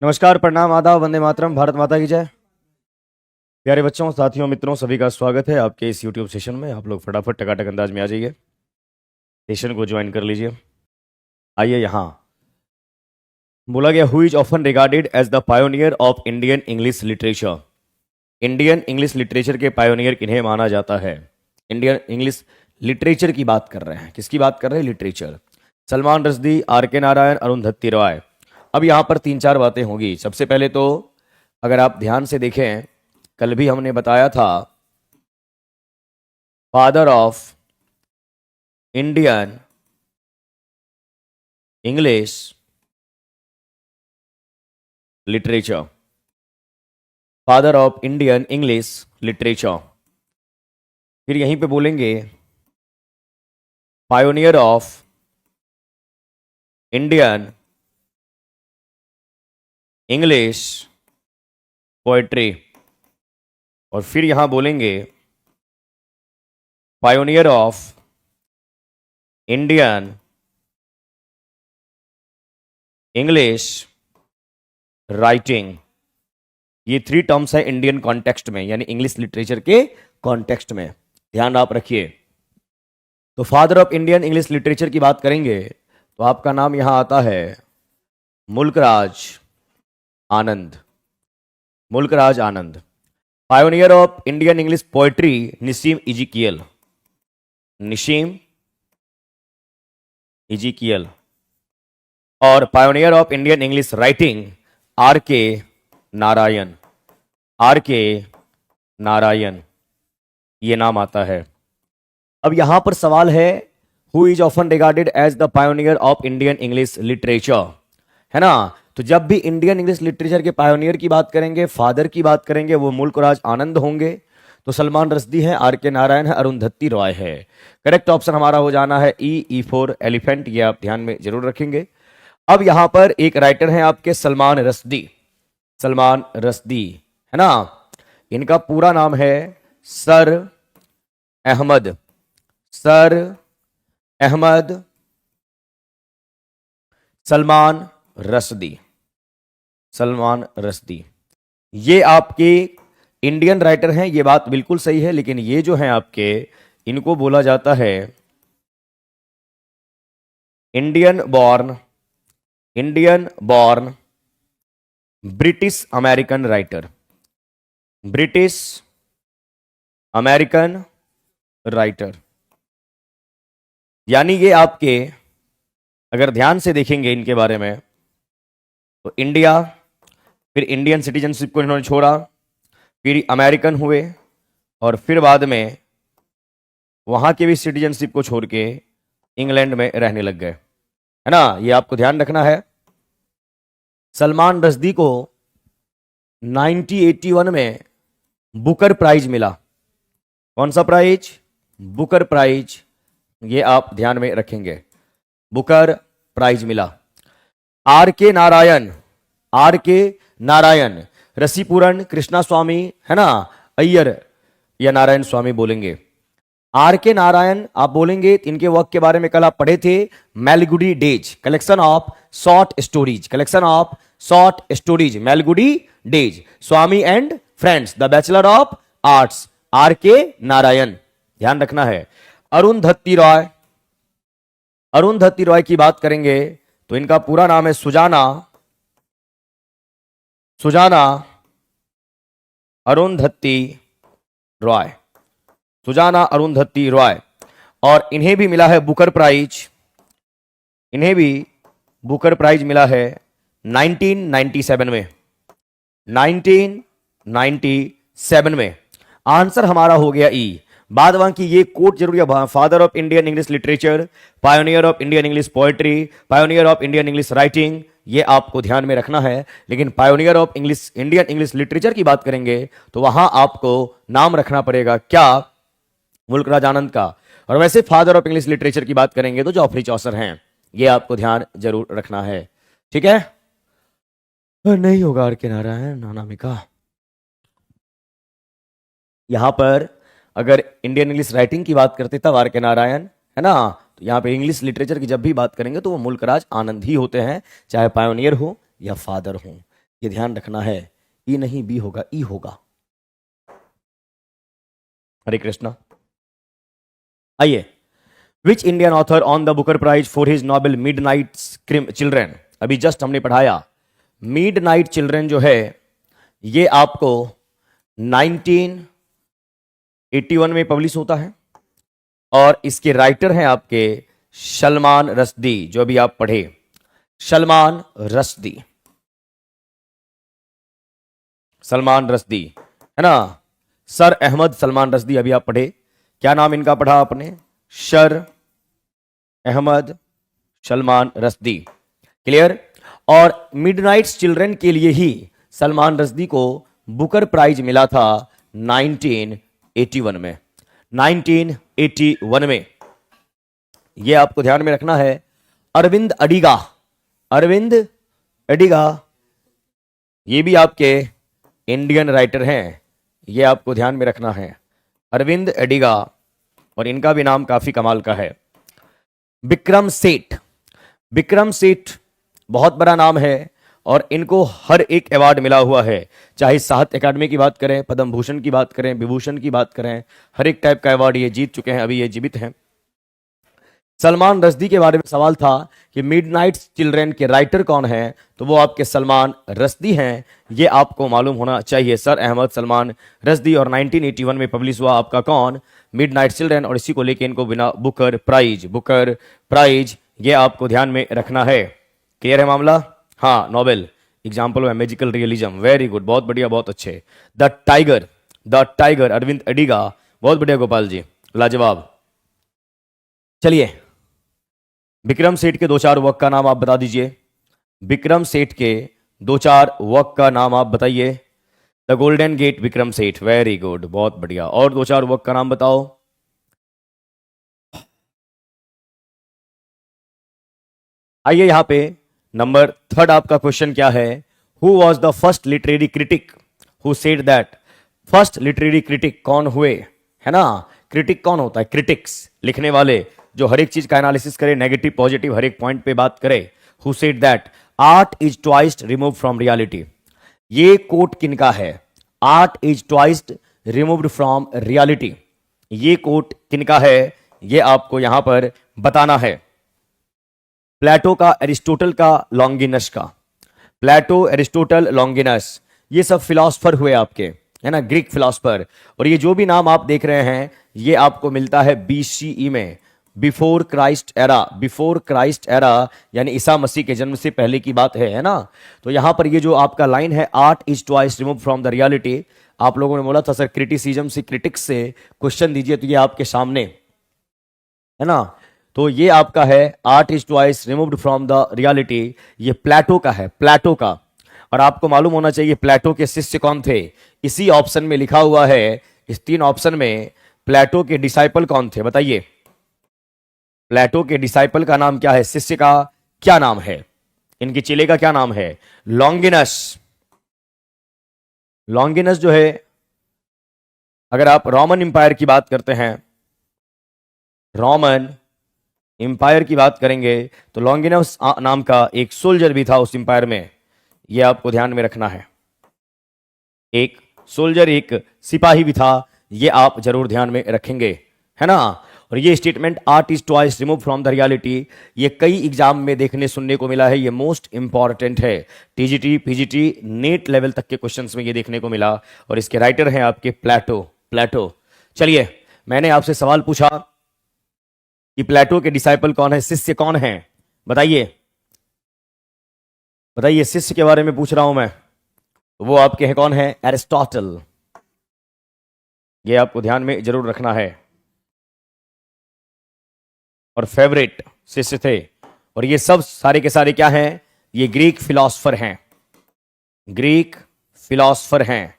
नमस्कार, प्रणाम, आदाब, वंदे मातरम, भारत माता की जय। प्यारे बच्चों, साथियों, मित्रों, सभी का स्वागत है आपके इस YouTube सेशन में। आप लोग फटाफट टकाटक अंदाज में आ जाइए, सेशन को ज्वाइन कर लीजिए। आइए, यहाँ बोला गया, who is often regarded as the pioneer of Indian English literature. Indian English literature के पायोनियर किन्हें माना जाता है? इंडियन इंग्लिश लिटरेचर की बात कर रहे हैं। किसकी बात कर रहे हैं? Literature. Salman Rushdie, are K Narayan, Arundhati Roy. अब यहां पर तीन चार बातें होंगी। सबसे पहले तो अगर आप ध्यान से देखें, कल भी हमने बताया था, father of Indian English literature, father of Indian English literature. फिर यहीं पे बोलेंगे pioneer of Indian English poetry. और फिर यहां बोलेंगे pioneer of Indian English writing. ये थ्री टर्म्स है इंडियन कॉन्टेक्स्ट में, यानी इंग्लिश लिटरेचर के कॉन्टेक्स्ट में। ध्यान आप रखिए। तो father of Indian English literature की बात करेंगे तो आपका नाम यहां आता है Mulk Raj Anand. Mulk Raj Anand. Pioneer of Indian English poetry, Nissim Ezekiel. Nissim Ezekiel. और pioneer of Indian English writing, R K Narayan. Are K Narayan, ये नाम आता है। अब यहां पर सवाल है, who is often regarded as the pioneer of Indian English literature, है ना? तो जब भी इंडियन इंग्लिश लिटरेचर के पायोनियर की बात करेंगे, फादर की बात करेंगे, वो मुल्कराज आनंद होंगे। तो सलमान रश्दी है, आर के नारायण है, अरुंधति रॉय है। करेक्ट ऑप्शन हमारा हो जाना है ई फॉर एलिफेंट। ये आप ध्यान में जरूर रखेंगे। अब यहां पर एक राइटर हैं आपके सलमान रश्दी। सलमान रश्दी, है ना? इनका पूरा नाम है सर अहमद। सर अहमद सलमान रश्दी। सलमान रश्दी, ये आपके इंडियन राइटर हैं, ये बात बिल्कुल सही है। लेकिन ये जो हैं आपके, इनको बोला जाता है Indian born British American writer. British American writer, यानी ये आपके, अगर ध्यान से देखेंगे इनके बारे में, तो इंडिया, फिर इंडियन सिटीजनशिप को इन्होंने छोड़ा, फिर अमेरिकन हुए, और फिर बाद में वहां के भी सिटीजनशिप को छोड़ के इंग्लैंड में रहने लग गए, है ना? ये आपको ध्यान रखना है। सलमान रश्दी को 1981 में बुकर प्राइज मिला। कौन सा प्राइज? Booker prize. ये आप ध्यान में रखेंगे, बुकर प्राइज मिला। Are K Narayan, are K Narayan, रसीपुरन, Krishna स्वामी, है ना, अय्यर या नारायण स्वामी बोलेंगे। आर के नारायण आप बोलेंगे, इनके वर्क के बारे में कल आप पढ़े थे, Malgudi days, collection of short stories. Collection of short stories, Malgudi days. Swami and friends, the bachelor of arts, R K Narayan, ध्यान रखना है। अरुंधति रॉय, अरुंधति रॉय की बात करेंगे तो इनका पूरा नाम है सुजाना अरुंधति रॉय। सुजाना अरुंधति रॉय। और इन्हें भी मिला है बुकर प्राइज। इन्हें भी बुकर प्राइज मिला है 1997 में। 1997 में। आंसर हमारा हो गया ई। बाद बाकी ये कोट जरूरी है, father of Indian English literature, pioneer of Indian English poetry, pioneer of Indian English writing, ये आपको ध्यान में रखना है। लेकिन pioneer of English Indian English literature की बात करेंगे तो वहां आपको नाम रखना पड़ेगा क्या? मुल्कराज आनंद का। और वैसे फादर ऑफ इंग्लिश लिटरेचर की बात करेंगे तो जॉफरी चौसर हैं। ये आपको ध्यान जरूर रखना है, ठीक है? नहीं होगा आर के नारायण, अनामिका। यहां पर अगर इंडियन इंग्लिश राइटिंग की बात करते तब आर के नारायण, है ना? तो यहां पे इंग्लिश लिटरेचर की जब भी बात करेंगे तो वो मुल्कराज आनंद ही होते हैं, चाहे पायोनियर हो या फादर हो। ये ध्यान रखना है, ई नहीं बी होगा, ई होगा। हरे कृष्णा। आइए, which Indian author on the Booker prize for his novel Midnight Children. अभी जस्ट हमने पढ़ाया, मिडनाइट चिल्ड्रन जो है ये आपको 1981 में पब्लिश होता है और इसके राइटर हैं आपके सलमान रश्दी, जो भी आप पढ़े, सलमान रश्दी, सलमान रश्दी है ना, सर अहमद सलमान रश्दी। अभी आप पढ़े, क्या नाम इनका पढ़ा आपने, सर अहमद सलमान रश्दी। क्लियर। और मिडनाइट्स चिल्ड्रन के लिए ही सलमान रश्दी को बुकर प्राइज मिला था 1981 में, 1981 में। यह आपको ध्यान में रखना है। अरविंद अडिगा, अरविंद अडिगा ये भी आपके इंडियन राइटर हैं, यह आपको ध्यान में रखना है, अरविंद अडिगा। और इनका भी नाम काफी कमाल का है, विक्रम सेठ। विक्रम सेठ बहुत बड़ा नाम है और इनको हर एक अवार्ड मिला हुआ है, चाहे साहित्य अकादमी की बात करें, पद्म भूषण की बात करें, विभूषण की बात करें, हर एक टाइप का अवार्ड ये जीत चुके हैं, अभी ये जीवित हैं। सलमान रश्दी के बारे में सवाल था कि मिडनाइट चिल्ड्रन के राइटर कौन हैं, तो वो आपके सलमान रश्दी हैं, ये आपको मालूम होना चाहिए। सर अहमद सलमान रश्दी, और 1981 में पब्लिश हुआ आपका कौन, मिडनाइट चिल्ड्रन, और इसी को लेके इनको बिना बुकर प्राइज, बुकर प्राइज, ये आपको ध्यान में रखना है। क्लियर है मामला। हाँ, novel example of magical realism, very good, बहुत बढ़िया, बहुत अच्छे। The tiger, the tiger, Arvind Adiga, बहुत बढ़िया गोपाल जी, लाजवाब। चलिए, विक्रम सेठ के दो चार वर्क का नाम आप बता दीजिए, विक्रम सेठ के दो चार वर्क का नाम आप बताइए। The golden gate, Vikram Seth, very good, बहुत बढ़िया। और दो चार वर्क का नाम बताओ। आइए यहां पे नंबर 3 आपका क्वेश्चन क्या है, who was the first literary critic who said that. First literary critic कौन हुए, है ना, क्रिटिक कौन होता है, क्रिटिक्स लिखने वाले, जो हर एक चीज का एनालिसिस करे, नेगेटिव पॉजिटिव हर एक पॉइंट पे बात करे। Who said that art is twice remove from reality. ये कोट किनका है, art is twice removed from reality, ये कोट किनका है, ये आपको यहां पर बताना है। प्लेटो का, एरिस्टोटल का, लॉन्गिनस का। प्लेटो, एरिस्टोटल, लॉन्गिनस, ये सब फिलोसफर हुए आपके, है ना, ग्रीक फिलोसफर। और ये जो भी नाम आप देख रहे हैं ये आपको मिलता है BCE में, before Christ era, before Christ era, यानी ईसा मसीह के जन्म से पहले की बात है ना। तो यहां पर ये जो आपका लाइन है, art is twice remove from the reality, आप लोगों ने बोला था सर क्रिटिसिज्म से, क्रिटिक्स से क्वेश्चन दीजिए, तो ये आपके सामने है ना। तो ये आपका है art is twice removed from the reality, ये प्लेटो का है, प्लेटो का। और आपको मालूम होना चाहिए प्लेटो के शिष्य कौन थे, इसी ऑप्शन में लिखा हुआ है, इस 3 ऑप्शन में प्लेटो के डिसाइपल कौन थे, बताइए। प्लेटो के डिसाइपल का नाम क्या है, शिष्य का क्या नाम है, इनके चेले का क्या नाम है, लॉन्गिनस। लॉन्गिनस जो है, अगर आप रोमन एम्पायर की बात करते हैं, रोमन एम्पायर की बात करेंगे, तो लॉन्गिनस नाम का एक सोल्जर भी था उस एम्पायर में, यह आपको ध्यान में रखना है। एक सोल्जर, एक सिपाही भी था, यह आप जरूर ध्यान में रखेंगे, है ना। और ये statement art is twice remove from the reality, ये कई एग्जाम में देखने सुनने को मिला है, ये मोस्ट इंपॉर्टेंट है, TGT PGT नेट लेवल तक के क्वेश्चंस में ये देखने को मिला। और इसके राइटर हैं आपके प्लेटो, प्लेटो। चलिए, मैंने आपसे सवाल पूछा कि प्लेटो के डिसाइपल कौन है, शिष्य कौन है, बताइए, बताइए, शिष्य के बारे में पूछ रहा हूं मैं, वो आपके हैं कौन है, एरिस्टोटल, ये आपको ध्यान में जरूर रखना है। और फेवरेट शिष्य थे, और ये सब सारे के सारे क्या हैं, ये ग्रीक फिलोसफर हैं, ग्रीक फिलोसफर हैं।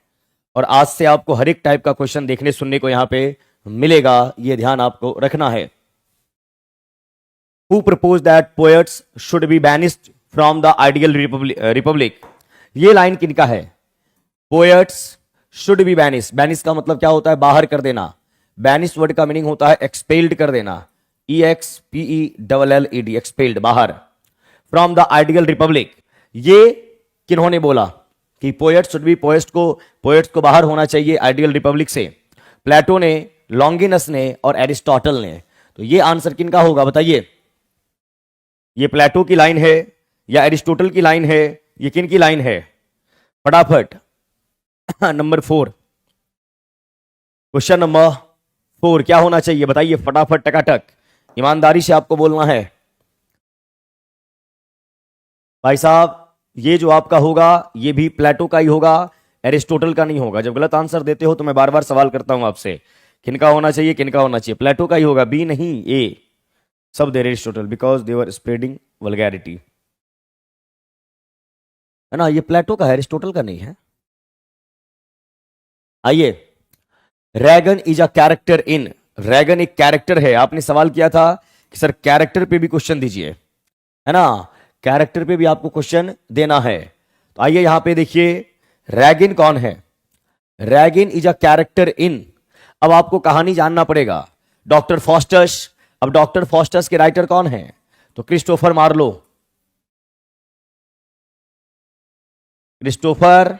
और आज से आपको हर एक टाइप का क्वेश्चन देखने सुनने को यहां पे मिलेगा, ये ध्यान आपको रखना है। Who proposed that poets should be banished from the ideal republic? ये लाइन किनका है, poets should be banished, banished का मतलब क्या होता है, बाहर कर देना, banished वर्ड का मीनिंग होता है expelled कर देना, EXPELLED, expelled, बाहर, from the ideal republic, ये किन्होंने बोला, कि पोएट शुड बी, पोएट्स को बाहर होना चाहिए आइडियल रिपब्लिक से। प्लेटो ने, लॉन्गिनस ने और एरिस्टोटल ने। तो ये आंसर किनका होगा बताइए? ये प्लेटो की लाइन है या एरिस्टोटल की लाइन है? ये किन की लाइन है? फटाफट। नंबर 4, क्वेश्चन नंबर 4 क्या होना चाहिए बताइए फटाफट, टकाटक, ईमानदारी से आपको बोलना है। भाई साहब ये जो आपका होगा ये भी प्लेटो का ही होगा, एरिस्टोटल का नहीं होगा। जब गलत आंसर देते हो तो मैं बार बार सवाल करता हूं आपसे, किनका होना चाहिए, किनका होना चाहिए? प्लेटो का ही होगा, बी नहीं, ए। सब they Aristotle because they were spreading vulgarity, है ना। ये प्लेटो का है, एरिस्टोटल का नहीं है। आइए, रैगन इज अ कैरेक्टर इन, रैगन एक कैरेक्टर है। आपने सवाल किया था कि सर कैरेक्टर पे भी क्वेश्चन दीजिए, है ना, कैरेक्टर पे भी आपको क्वेश्चन देना है। तो आइए यहां पे देखिए, रैगिन कौन है? रैगिन इज अ कैरेक्टर इन। अब आपको कहानी जानना पड़ेगा। डॉक्टर फॉस्टस, अब डॉक्टर फॉस्टस के राइटर कौन है? तो क्रिस्टोफर मार्लो, क्रिस्टोफर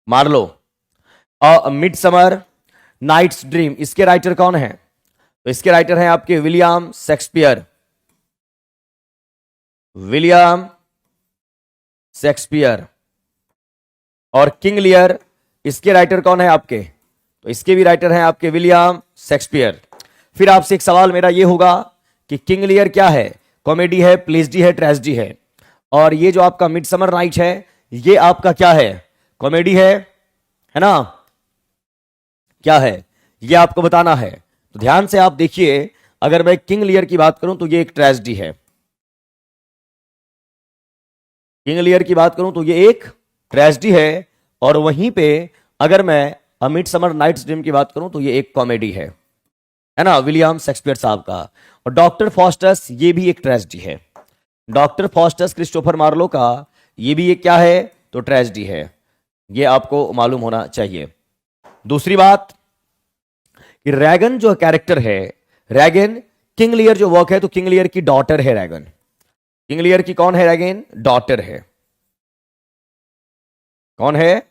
मार्लो। और मिडसमर नाइट्स ड्रीम, इसके राइटर कौन है? तो इसके राइटर हैं आपके विलियम शेक्सपियर, विलियम शेक्सपियर। और किंग लियर, इसके राइटर कौन है आपके? तो इसके भी राइटर हैं आपके विलियम शेक्सपियर। फिर आपसे एक सवाल मेरा ये होगा कि किंग लियर क्या है? कॉमेडी है, प्लेजडी है, ट्रेजेडी है। और ये जो आपका मिडसमर नाइट है ये आपका क्या है? कॉमेडी है ना, क्या है ये आपको बताना है। तो ध्यान से आप देखिए, अगर मैं किंग लियर की बात करूं तो ये एक ट्रेजेडी है, किंग लियर की बात करूं तो ये एक ट्रेजेडी है। और वहीं पे अगर मैं अ मिडसमर नाइट्स ड्रीम की बात करूं तो ये एक कॉमेडी है ना, विलियम शेक्सपियर साहब का। और डॉक्टर फॉस्टस ये भी एक ट्रेजेडी है, डॉक्टर फॉस्टस क्रिस्टोफर मार्लो का ये भी एक क्या है? तो ट्रेजेडी है। ये आपको मालूम होना चाहिए। दूसरी बात कि रैगन जो कैरेक्टर है, रैगन, किंग लियर जो वर्क है तो किंग लियर की डॉटर है रैगन। किंग लियर की कौन है? रैगन डॉटर है। कौन है?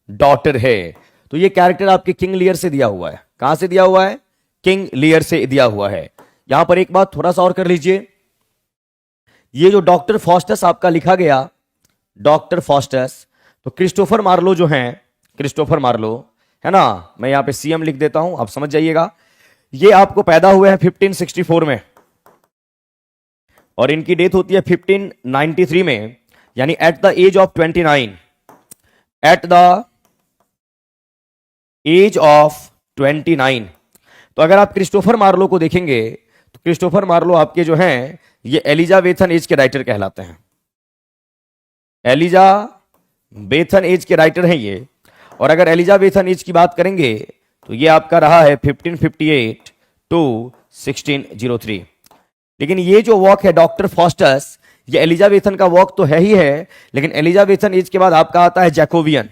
डॉटर है। तो ये कैरेक्टर आपके किंग लियर से दिया हुआ है। कहां से दिया हुआ है? किंग लियर से दिया हुआ है। यहां पर एक बात थोड़ा सा और कर लीजिए, ये जो डॉक्टर फॉस्टस आपका लिखा गया, डॉक्टर फॉस्टस, तो क्रिस्टोफर मार्लो जो हैं, क्रिस्टोफर मार्लो, है ना, मैं यहां पे सीएम लिख देता हूं, आप समझ जाइएगा। ये आपको पैदा हुए हैं 1564 में और इनकी डेथ होती है 1593 में, यानी at the age of 29, at the age of 29। तो अगर आप क्रिस्टोफर मार्लो को देखेंगे तो क्रिस्टोफर मार्लो आपके जो हैं ये एलिजाबेथन एज के राइटर कहलाते हैं, एलिजाबेथन एज के राइटर हैं ये। और अगर एलिजाबेथन एज की बात करेंगे तो ये आपका रहा है 1558 टू 1603। लेकिन ये जो वॉक है डॉक्टर फॉस्टस, ये एलिजाबेथन का वॉक तो है ही है, लेकिन एलिजाबेथन एज के बाद आपका आता है जैकोबियन।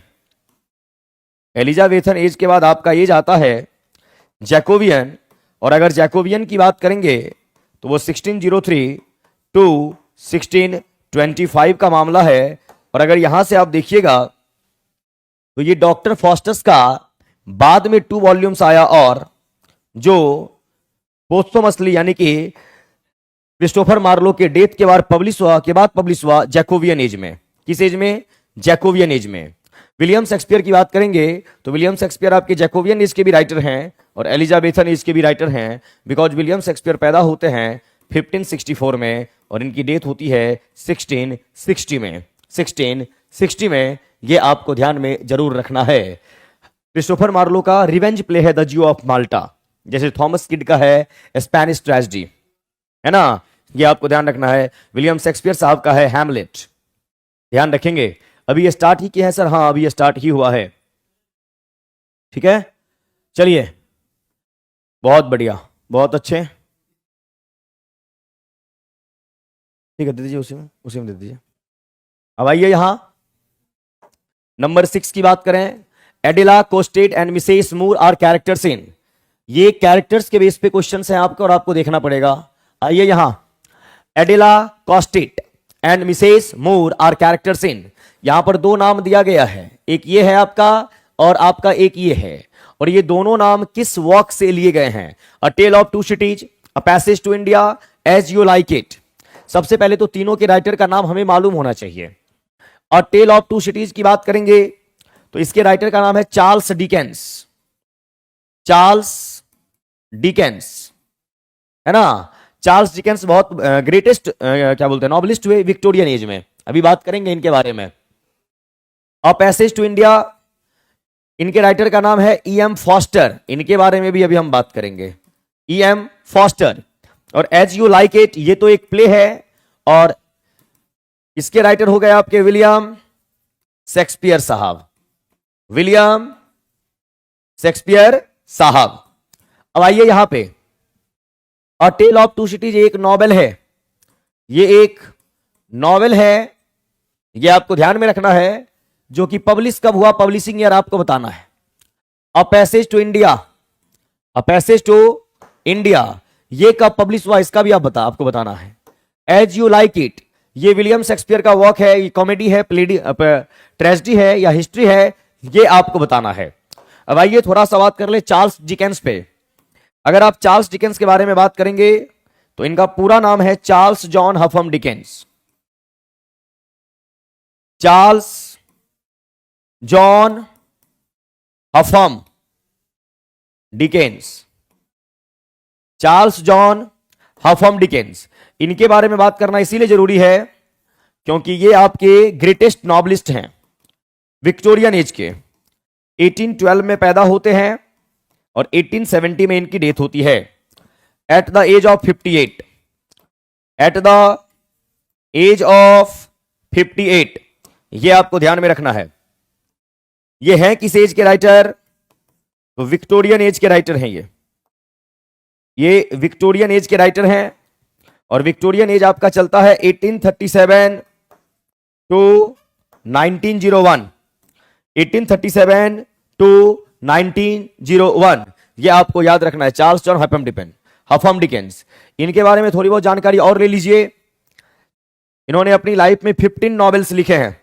एलिजाबेथन एज के बाद आपका एज आता है जैकोबियन। और अगर जैकोबियन की बात करेंगे तो वो 1603 टू 1625 का मामला है। और अगर यहां से आप देखिएगा तो ये डॉक्टर फॉस्टस का बाद में 2 वॉल्यूम्स आया, और जो पोस्टोमसली यानी कि क्रिस्टोफर मार्लो के डेथ के बाद पब्लिश हुआ जैकोबियन एज में। किस एज में? जैकोबियन एज में। विलियम शेक्सपियर की बात करेंगे तो विलियम शेक्सपियर आपके जैकोबियन एज के भी राइटर हैं और एलिजाबेथन एज के भी राइटर हैं, बिकॉज विलियम शेक्सपियर पैदा होते हैं 1564 में और इनकी डेथ होती है 1660 में। 1660 में, ये आपको ध्यान में जरूर रखना है। क्रिस्टोफर मार्लो का रिवेंज प्ले है द ज्यू ऑफ माल्टा, जैसे थॉमस किड का है स्पेनिश ट्रेजेडी, है ना, ये आपको ध्यान रखना है। विलियम शेक्सपियर साहब का है हैमलेट, ध्यान रखेंगे। अभी ये स्टार्ट ही किया है सर? हाँ, अभी ये स्टार्ट ही हुआ है। ठीक है, चलिए, बहुत बढ़िया, बहुत अच्छे। ठीक है, दे दीजिए, उसी में दे दीजिए। अब आइए यहां नंबर 6 की बात करें। Adela Quested and Mrs Moore are characters in, ये कैरेक्टर्स के बेस पे क्वेश्चन हैं आपको और आपको देखना पड़ेगा। आइए यहां, Adela Quested and Mrs Moore are characters in. यहां पर दो नाम दिया गया है, एक ये है आपका और आपका एक ये है, और ये दोनों नाम किस वॉक से लिए गए हैं? A tale of two cities, a passage to India, as you like it. सबसे पहले तो तीनों के राइटर का नाम हमें मालूम होना चाहिए। और टेल ऑफ टू सिटीज की बात करेंगे तो इसके राइटर का नाम है चार्ल्स डिकेंस। चार्ल्स डिकेंस, है ना। चार्ल्स डिकेंस बहुत ग्रेटेस्ट क्या बोलते हैं नॉवलिस्ट हुए विक्टोरियन एज में, अभी बात करेंगे इनके बारे में। अ पैसेज टू इंडिया, इनके राइटर का नाम है ई एम फॉस्टर, इनके बारे में भी अभी हम बात करेंगे, ई एम फॉस्टर। और एज यू लाइक इट ये तो एक प्ले है, और इसके राइटर हो गए आपके विलियम शेक्सपियर साहब, विलियम शेक्सपियर साहब। अब आइए यहां पे, अ टेल ऑफ टू सिटीज एक नॉवेल है, ये एक नॉवेल है, ये आपको ध्यान में रखना है, जो कि पब्लिश कब हुआ, पब्लिशिंग ईयर आपको बताना है। A passage to India, a passage to India ये कब पब्लिश हुआ इसका भी आपको बताना है। एज यू लाइक इट ये विलियम शेक्सपियर का वर्क है, ये कॉमेडी है, ट्रेजेडी है या हिस्ट्री है, ये आपको बताना है। अब आइए थोड़ा सा बात कर ले चार्ल्स डिकेंस पे। अगर आप चार्ल्स डिकेंस के बारे में बात करेंगे तो इनका पूरा नाम है Charles John Huffam Dickens. Charles John Huffam Dickens, Charles John Huffam Dickens. इनके बारे में बात करना इसीलिए जरूरी है क्योंकि ये आपके ग्रेटेस्ट नॉवलिस्ट हैं विक्टोरियन एज के। 1812 में पैदा होते हैं और 1870 में इनकी डेथ होती है at the age of 58, at the age of 58। ये आपको ध्यान में रखना है। ये हैं किस एज के राइटर? तो विक्टोरियन एज के राइटर हैं ये विक्टोरियन एज के राइटर हैं, और विक्टोरियन एज आपका चलता है 1837 टू 1901, 1837 टू 1901। ये आपको याद रखना है, चार्ल्स जॉन हफम डिकेंस। इनके बारे में थोड़ी बहुत जानकारी और ले लीजिए। इन्होंने अपनी लाइफ में 15 नॉवेल्स लिखे हैं,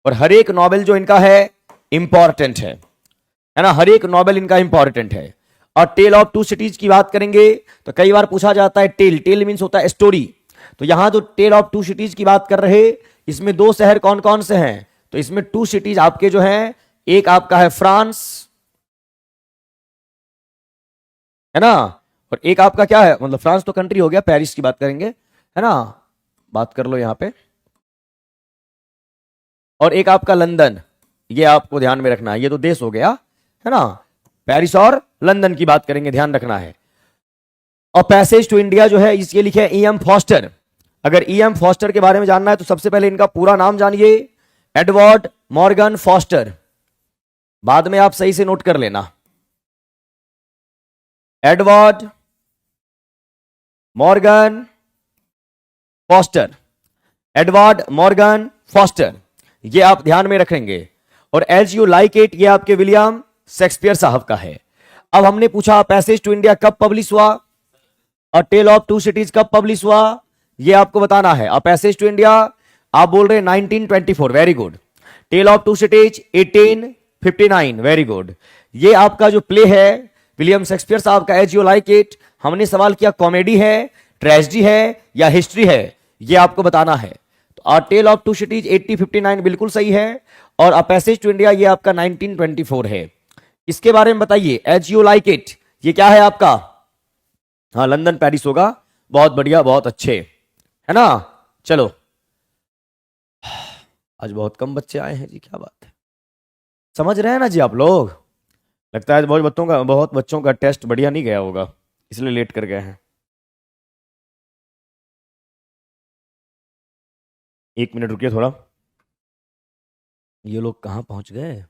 और हर एक नॉवेल जो इनका है इंपॉर्टेंट है ना, हर एक नॉवेल इनका इंपॉर्टेंट है। और टेल ऑफ टू सिटीज की बात करेंगे तो कई बार पूछा जाता है, टेल मीन्स होता है स्टोरी। तो यहां जो टेल ऑफ टू सिटीज की बात कर रहे, इसमें दो शहर कौन कौन से हैं? तो इसमें टू सिटीज आपके जो हैं, एक आपका है फ्रांस, है ना, और एक आपका क्या है, मतलब फ्रांस तो कंट्री हो गया, पेरिस की बात करेंगे, है ना, बात कर लो यहां पे। और एक आपका लंदन, ये आपको ध्यान में रखना है, ये तो देश हो गया, है ना। पेरिस और लंदन की बात करेंगे, ध्यान रखना है। और पैसेज टू इंडिया जो है इसके लिखे ई एम फॉस्टर। अगर ई एम फॉस्टर के बारे में जानना है तो सबसे पहले इनका पूरा नाम जानिए, एडवर्ड मॉर्गन फॉस्टर। बाद में आप सही से नोट कर लेना, Edward Morgan foster, Edward Morgan foster, ये आप ध्यान में रखेंगे। और एज यू लाइक इट ये आपके विलियम शेक्सपियर साहब का है। अब हमने पूछा पैसेज टू इंडिया कब पब्लिश हुआ, और टेल ऑफ टू सिटीज कब पब्लिश हुआ, ये आपको बताना है। और पैसेज टू इंडिया आप बोल रहे हैं 1924, very good. Tale of two cities 1859, very good. ये आपका जो प्ले है विलियम शेक्सपियर साहब का एज यू लाइक इट, हमने सवाल किया कॉमेडी है, ट्रेजेडी है या हिस्ट्री है, ये आपको बताना है। तो टेल ऑफ टू सिटीज 1859 बिल्कुल सही है, और अ पैसेज टू इंडिया ये आपका 1924 है। इसके बारे में बताइए, एज यू लाइक इट ये क्या है आपका? हाँ, लंदन पेरिस होगा, बहुत बढ़िया, बहुत अच्छे, है ना। चलो, आज बहुत कम बच्चे आए हैं जी, क्या बात है, समझ रहे हैं ना जी आप लोग? लगता है बहुत बच्चों का टेस्ट बढ़िया नहीं गया होगा, इसलिए लेट कर गए हैं। 1 मिनट रुकिए थोड़ा, ये लोग कहाँ पहुंच गए?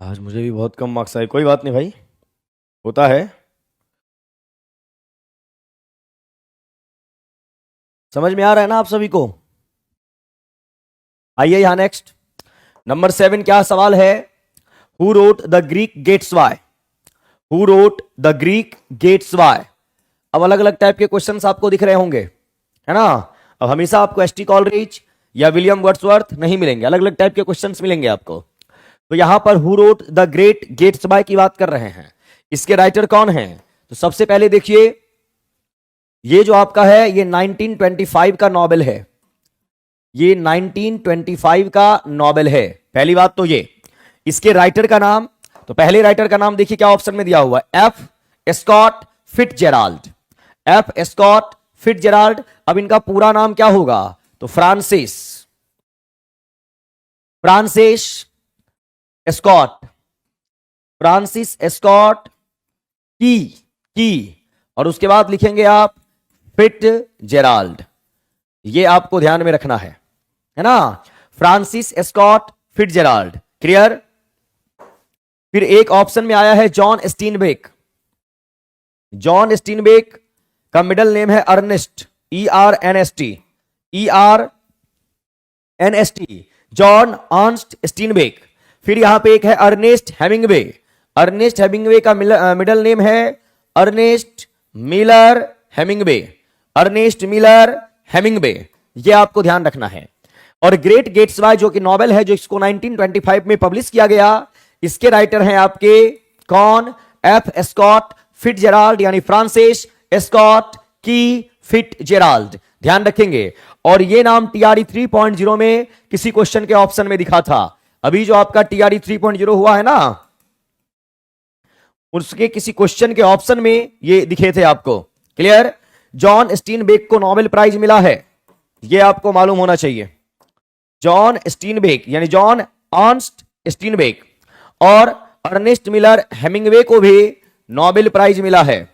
आज मुझे भी बहुत कम मार्क्स आए, कोई बात नहीं भाई, होता है। समझ में आ रहा है ना आप सभी को? आइए यहां नेक्स्ट नंबर 7 क्या सवाल है? Who wrote the Greek gates why? Who wrote the Greek gates why? अब अलग अलग टाइप के क्वेश्चंस आपको दिख रहे होंगे, है ना? अब हमेशा आपको एसटी कॉलरिज या विलियम वर्ड्सवर्थ नहीं मिलेंगे, अलग अलग टाइप के क्वेश्चंस मिलेंगे आपको। तो यहां पर हु रोट द ग्रेट गेट्सबाय की बात कर रहे हैं, इसके राइटर कौन हैं? तो सबसे पहले देखिए, ये जो आपका है ये 1925 का नोबेल है, ये 1925 का नोबेल है। पहली बात तो ये, इसके राइटर का नाम, तो पहले राइटर का नाम देखिए क्या ऑप्शन में दिया हुआ है, F Scott Fitzgerald. F Scott Fitzgerald. अब इनका पूरा नाम क्या होगा? तो फ्रांसिस स्कॉट, फ्रांसिस स्कॉट की और उसके बाद लिखेंगे आप फिट्जजेराल्ड। ये आपको ध्यान में रखना है ना? Francis Scott Fitzgerald. क्लियर? फिर एक ऑप्शन में आया है जॉन स्टीनबेक। जॉन स्टीनबेक का मिडिल नेम है Ernest, ERNST, John Ernest Steinbeck. फिर यहां पे एक है अर्नेस्ट हेमिंगवे। अर्नेस्ट हेमिंगवे का मिडिल नेम है Ernest Miller Hemingway. Ernest Miller Hemingway, ये आपको ध्यान रखना है। और ग्रेट गेट्सबाय जो कि नोबेल है, जो इसको 1925 में पब्लिश किया गया, इसके राइटर हैं आपके कौन? एफ स्कॉट फिट्जजेराल्ड, यानी फ्रांसिस स्कॉट की फिट्जजेराल्ड। ध्यान रखेंगे। और ये नाम TRE 3.0 में किसी क्वेश्चन के ऑप्शन में दिखा था। अभी जो आपका TRE 3.0 हुआ है ना, उसके किसी क्वेश्चन के ऑप्शन में ये दिखे थे आपको। क्लियर? जॉन स्टीनबेक को नोबेल प्राइज मिला है, ये आपको मालूम होना चाहिए। जॉन स्टीनबेक यानी जॉन अर्नेस्ट स्टीनबेक और अर्नेस्ट मिलर हेमिंगवे को भी नोबेल प्राइज मिला है।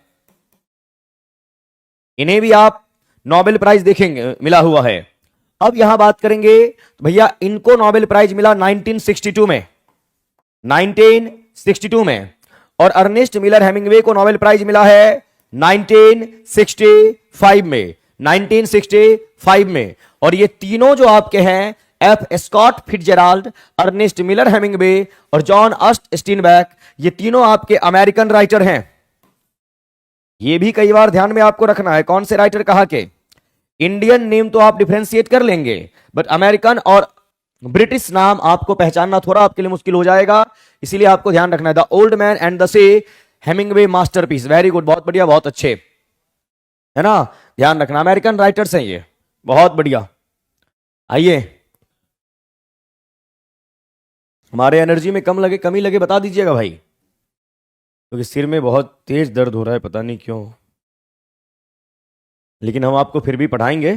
इन्हें भी आप नोबेल प्राइज देखेंगे मिला हुआ है। अब यहां बात करेंगे तो भैया इनको नोबेल प्राइज मिला 1962 में, 1962 में। और अर्नेस्ट मिलर हेमिंगवे को नोबेल प्राइज मिला है 1965 में, 1965 में। और ये तीनों जो आपके हैं, F Scott Fitzgerald, Ernest Miller Hemingway और जॉन अर्नेस्ट स्टीनबेक, ये तीनों आपके अमेरिकन राइटर हैं। ये भी कई बार ध्यान में आपको रखना है, कौन से राइटर कहा के। इंडियन नेम तो आप डिफरेंशिएट कर लेंगे, बट अमेरिकन और ब्रिटिश नाम आपको पहचानना थोड़ा आपके लिए मुश्किल हो जाएगा, इसीलिए आपको ध्यान रखना है। The old man and the sea, Hemingway masterpiece. Very good, बहुत बढ़िया, बहुत अच्छे, है ना? ध्यान रखना, अमेरिकन राइटर्स हैं ये, बहुत बढ़िया। आइए, हमारे एनर्जी में कमी लगे बता दीजिएगा भाई, क्योंकि सिर में बहुत तेज दर्द हो रहा है, पता नहीं क्यों। लेकिन हम आपको फिर भी पढ़ाएंगे,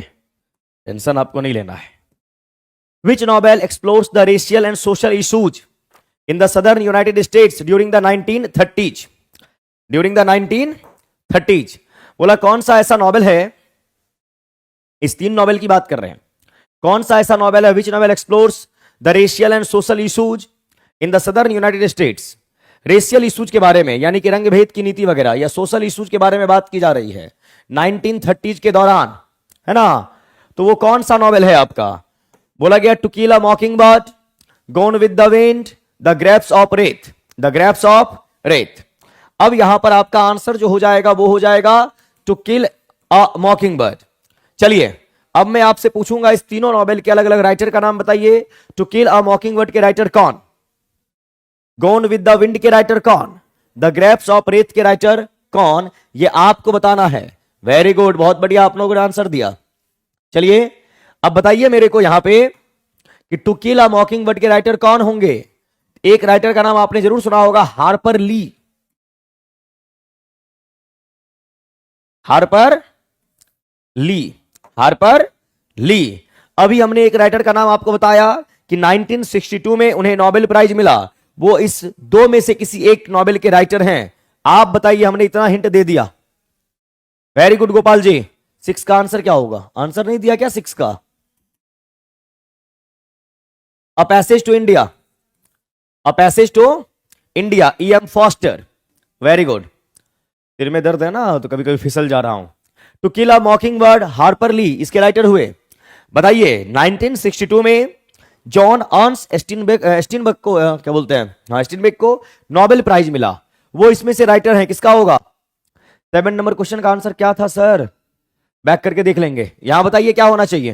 टेंशन आपको नहीं लेना है। Which novel explores the racial and social issues in the southern United States during the 1930s? During the 1930s, बोला कौन सा ऐसा नॉवेल है, इस 3 नॉवेल की बात कर रहे हैं, कौन सा ऐसा नॉवेल है? Which novel explores the racial and social issues in the southern United States? Racial issues के बारे में, यानी कि रंग भेद की नीति वगैरह, या सोशल इश्यूज के बारे में बात की जा रही है 1930s के दौरान, है ना? तो वो कौन सा नॉवेल है आपका? बोला गया to kill a mockingbird, gone with the wind, the grapes of wrath, the grapes of wrath. अब यहां पर आपका आंसर जो हो जाएगा वो हो जाएगा टू किल अ मॉकिंगबर्ड। चलिए, अब मैं आपसे पूछूंगा इस तीनों नॉवेल के अलग अलग राइटर का नाम बताइए। टू किल अ मॉकिंगबर्ड के राइटर कौन? गोन विद द विंड के राइटर कौन? द ग्रेप्स ऑफ रेथ के राइटर कौन? ये आपको बताना है। वेरी गुड, बहुत बढ़िया, आप लोगों ने आंसर दिया। चलिए, अब बताइए मेरे को यहां पे कि टू किल अ मॉकिंगबर्ड के राइटर कौन होंगे? एक राइटर का नाम आपने जरूर सुना होगा, हार्पर ली। हार्पर ली, हार्पर ली। अभी हमने एक राइटर का नाम आपको बताया कि 1962 में उन्हें नोबेल प्राइज मिला, वो इस 2 में से किसी एक नोबेल के राइटर हैं। आप बताइए, हमने इतना हिंट दे दिया। Very good Gopal ji. 6 का आंसर क्या होगा? आंसर नहीं दिया क्या 6 का? A passage to India, a passage to India, E.M. Forster. Very good. सिर में दर्द है ना, तो कभी कभी फिसल जा रहा हूं। To kill a mockingbird, Harper Lee इसके राइटर हुए। बताइए 1962 में जॉन अर्न्स्ट स्टीनबर्ग को क्या बोलते हैं, हाँ स्टीनबर्ग को नोबेल प्राइज मिला, वो इसमें से राइटर है, किसका होगा? 7 नंबर क्वेश्चन का आंसर क्या था सर? बैक करके देख लेंगे। यहां बताइए क्या होना चाहिए,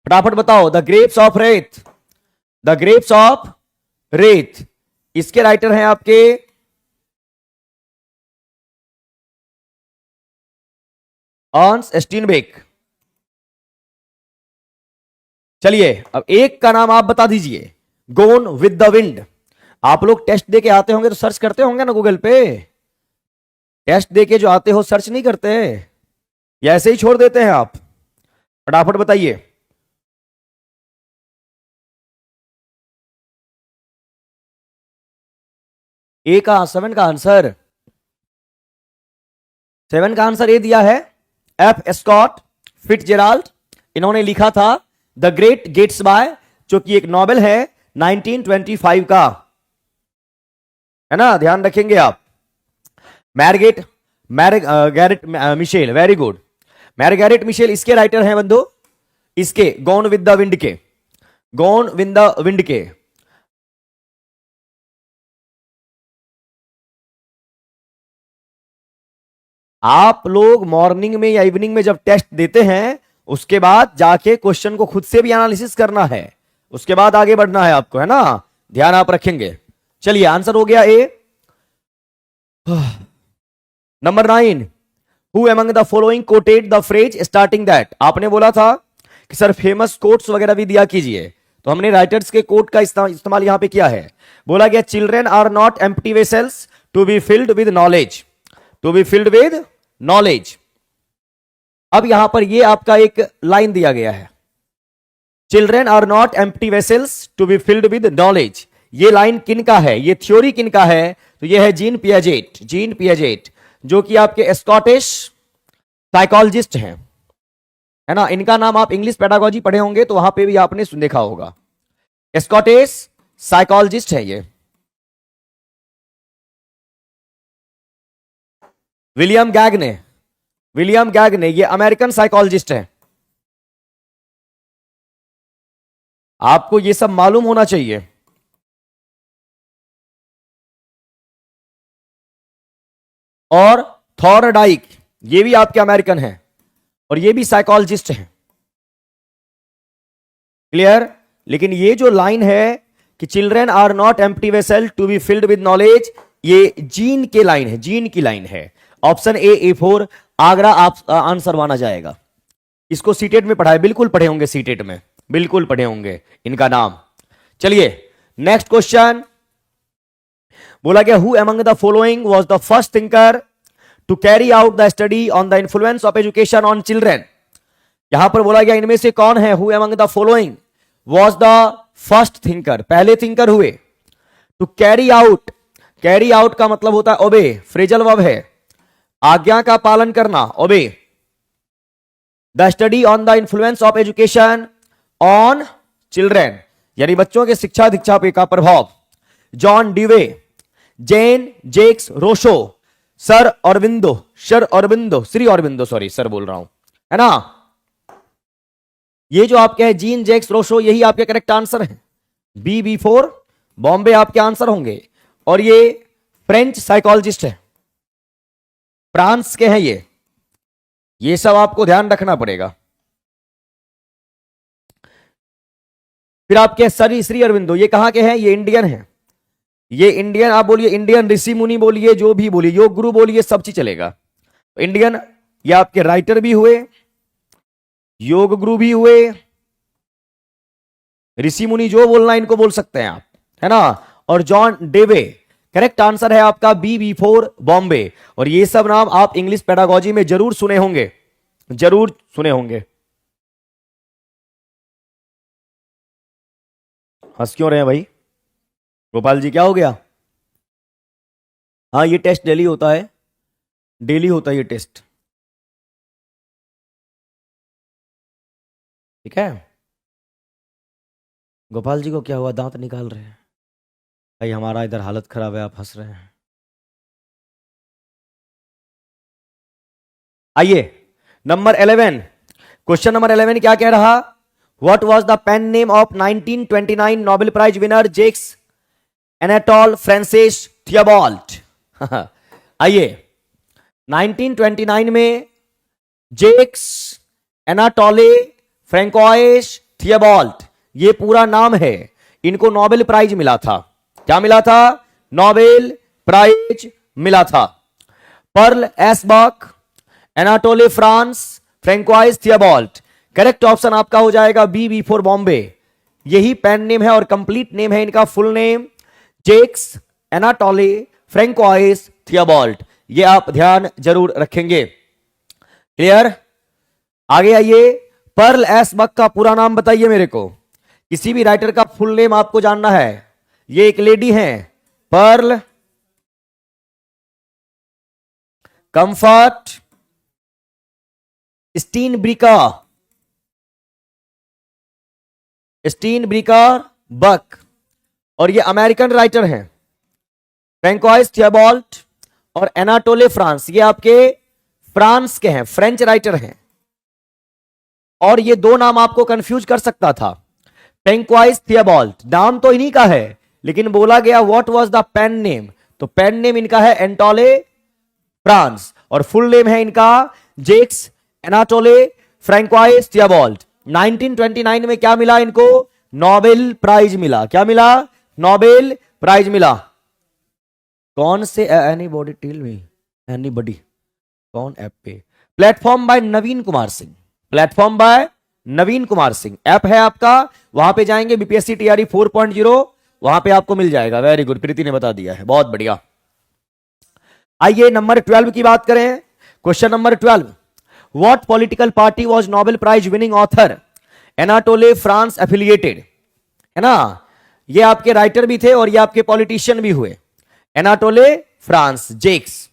फटाफट बताओ। द ग्रेप्स ऑफ रेत, द ग्रेप्स ऑफ रेत इसके राइटर हैं आपके अर्न्स्ट स्टीनबेक। चलिए अब एक का नाम आप बता दीजिए, गोन विद द विंड। आप लोग टेस्ट देके आते होंगे तो सर्च करते होंगे ना गूगल पे, टेस्ट देके जो आते हो सर्च नहीं करते या ऐसे ही छोड़ देते हैं आप? फटाफट बताइए। ए का 7 का आंसर, 7 का आंसर ए दिया है एफ स्कॉट फिट्जजेराल्ड। इन्होंने लिखा था द ग्रेट गेट्स बाय, जो कि एक नॉवेल है 1925 का, है ना, ध्यान रखेंगे आप। Margaret Garrett Mitchell, very good. Margaret Mitchell इसके राइटर हैं बंधु, इसके गॉन विद द विंड के, गॉन विद द विंड के। आप लोग मॉर्निंग में या इवनिंग में जब टेस्ट देते हैं उसके बाद जाके क्वेश्चन को खुद से भी एनालिसिस करना है, उसके बाद आगे बढ़ना है आपको, है ना, ध्यान आप रखेंगे। चलिए आंसर हो गया A. Number 9, who among the following quoted the phrase starting that. आपने बोला था कि सर फेमस कोट्स वगैरह भी दिया कीजिए, तो हमने राइटर्स के कोट का इस्तेमाल यहां पे किया है। बोला गया children are not empty vessels to be filled with knowledge, to be filled with knowledge. अब यहां पर ये आपका एक लाइन दिया गया है, children are not empty vessels to be filled with knowledge. ये लाइन किन का है, ये थ्योरी किन का है? तो ये है जीन पियाजेट, जीन पियाजेट जो कि आपके स्कॉटिश साइकोलॉजिस्ट हैं, है ना। इनका नाम आप इंग्लिश पेडागोजी पढ़े होंगे तो वहां पे भी आपने देखा होगा, स्कॉटिश साइकोलॉजिस्ट है ये। विलियम गैगने, विलियम गैगने ये अमेरिकन साइकोलॉजिस्ट है। आपको ये सब मालूम होना चाहिए। और थॉर्नडाइक ये भी आपके अमेरिकन हैं और ये भी साइकोलॉजिस्ट हैं, क्लियर। लेकिन ये जो लाइन है कि children are not empty vessel to be filled with knowledge, ये जीन के लाइन है, जीन की लाइन है। ऑप्शन A4 आगरा आप आंसर माना जाएगा। इसको सीटेट में पढ़ाए, बिल्कुल पढ़े होंगे सीटेट में, बिल्कुल पढ़े होंगे इनका नाम। चलिए नेक्स्ट क्वेश्चन, बोला गया who among the following was the first thinker to carry out the study on the influence of education on children. यहां पर बोला गया इनमें से कौन है, who among the following was the first thinker, पहले थिंकर हुए। To carry out, carry out का मतलब होता है ओबे, फ्रेजल वर्ब है, आज्ञा का पालन करना, obey. The study on the influence of education on children, यानी बच्चों के शिक्षा दीक्षा पे का प्रभाव। John Dewey, Jean Jacques Rousseau, sir Aurobindo, sir Aurobindo, Shri Aurobindo, sorry sir बोल रहा हूं, है ना। ये जो आपके है जीन जेक्स रोशो, यही आपके करेक्ट आंसर है। B4 बॉम्बे आपके आंसर होंगे। और ये फ्रेंच साइकोलॉजिस्ट है, फ्रांस के हैं ये सब आपको ध्यान रखना पड़ेगा। फिर आपके सर श्री अरविंदो, ये कहां के हैं, ये इंडियन है, ये इंडियन, आप बोलिए इंडियन ऋषि मुनि बोलिए, जो भी बोलिए, योग गुरु बोलिए, सब चीज चलेगा। तो इंडियन ये आपके राइटर भी हुए, योग गुरु भी हुए, ऋषि मुनि जो बोलना इनको बोल सकते हैं आप, है ना। और जॉन डेवे, करेक्ट आंसर है आपका B4 बॉम्बे। और ये सब नाम आप इंग्लिश पेडागोजी में जरूर सुने होंगे, जरूर सुने होंगे। हंस क्यों रहे हैं भाई? गोपाल जी क्या हो गया? हाँ ये टेस्ट डेली होता है, डेली होता है ये टेस्ट, ठीक है। गोपाल जी को क्या हुआ, दांत निकाल रहे हैं? भाई हमारा इधर हालत खराब है, आप हंस रहे हैं। आइए नंबर 11, क्वेश्चन नंबर 11 क्या कह रहा? What was the pen name of 1929 Nobel prize winner Jacques Anatole Francois Thibault? आइए 1929 में जेक्स एनाटोले फ्रेंकोइस थियोबाल्ट, ये पूरा नाम है, इनको नोबेल प्राइज मिला था। क्या मिला था? नोबेल प्राइज मिला था। पर्ल एसबर्ग, Anatole France, Francois Thibault. Correct option आपका हो जाएगा बी फॉर बॉम्बे। यही पेन नेम है और कंप्लीट नेम है इनका, फुल नेम जेक्स एनाटोले फ्रेंकोइस थियोबाल्ट। ये आप ध्यान जरूर रखेंगे। क्लियर? आगे आइए, पर्ल एसबर्ग का पूरा नाम बताइए मेरे को। किसी भी राइटर का फुल नेम आपको जानना है। ये एक लेडी हैं, पर्ल कंफर्ट स्टीनब्रिकर बक, और ये अमेरिकन राइटर हैं। फ्रेंकोइस थियोबाल्ट और एनाटोले फ्रांस, ये आपके फ्रांस के हैं, फ्रेंच राइटर हैं। और ये दो नाम आपको कंफ्यूज कर सकता था। फ्रेंकोइस थियोबाल्ट नाम तो इन्हीं का है, लेकिन बोला गया what was the pen name, तो पेन नेम इनका है एंटोले फ्रांस और फुल नेम है इनका जेक्स एनाटोले फ्रेंकोइस थियोबाल्ट। 1929 में क्या मिला इनको? नोबेल प्राइज मिला। क्या मिला? नोबेल प्राइज मिला। कौन से? एनीबॉडी टेल मी, एनीबॉडी, कौन ऐप पे? प्लेटफॉर्म बाय नवीन कुमार सिंह, प्लेटफॉर्म बाय नवीन कुमार सिंह ऐप है आपका, वहां पे जाएंगे बीपीएससी टीआरई 4.0, वहां पे आपको मिल जाएगा। वेरी गुड, प्रीति ने बता दिया है, बहुत बढ़िया। आइए नंबर 12 की बात करें। Question number 12, what political party was Nobel prize winning author Anatole France affiliated? है ना, ये आपके राइटर भी थे और ये आपके पॉलिटिशियन भी हुए। एनाटोले फ्रांस जेक्स,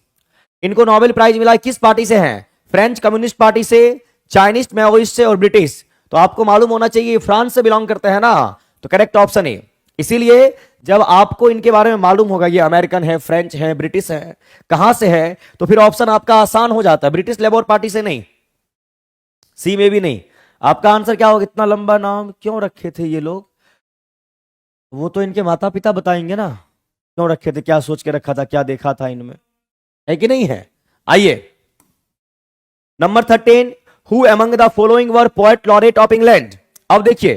इनको नोबेल प्राइज मिला, किस पार्टी से हैं? फ्रेंच कम्युनिस्ट पार्टी से, चाइनीज मैओइस्ट से और ब्रिटिश। तो आपको मालूम होना चाहिए फ्रांस से बिलोंग करते हैं ना, तो करेक्ट ऑप्शन है। इसीलिए जब आपको इनके बारे में मालूम होगा ये अमेरिकन है, फ्रेंच है, ब्रिटिश है, कहां से है, तो फिर ऑप्शन आपका आसान हो जाता है। ब्रिटिश लेबर पार्टी से नहीं, सी में भी नहीं। आपका आंसर क्या होगा? इतना लंबा नाम क्यों रखे थे ये लोग? वो तो इनके माता पिता बताएंगे ना क्यों रखे थे, क्या सोच के रखा था, क्या देखा था इनमें, है कि नहीं है? आइए number 13, who among the following were poet laureate of England? अब देखिए,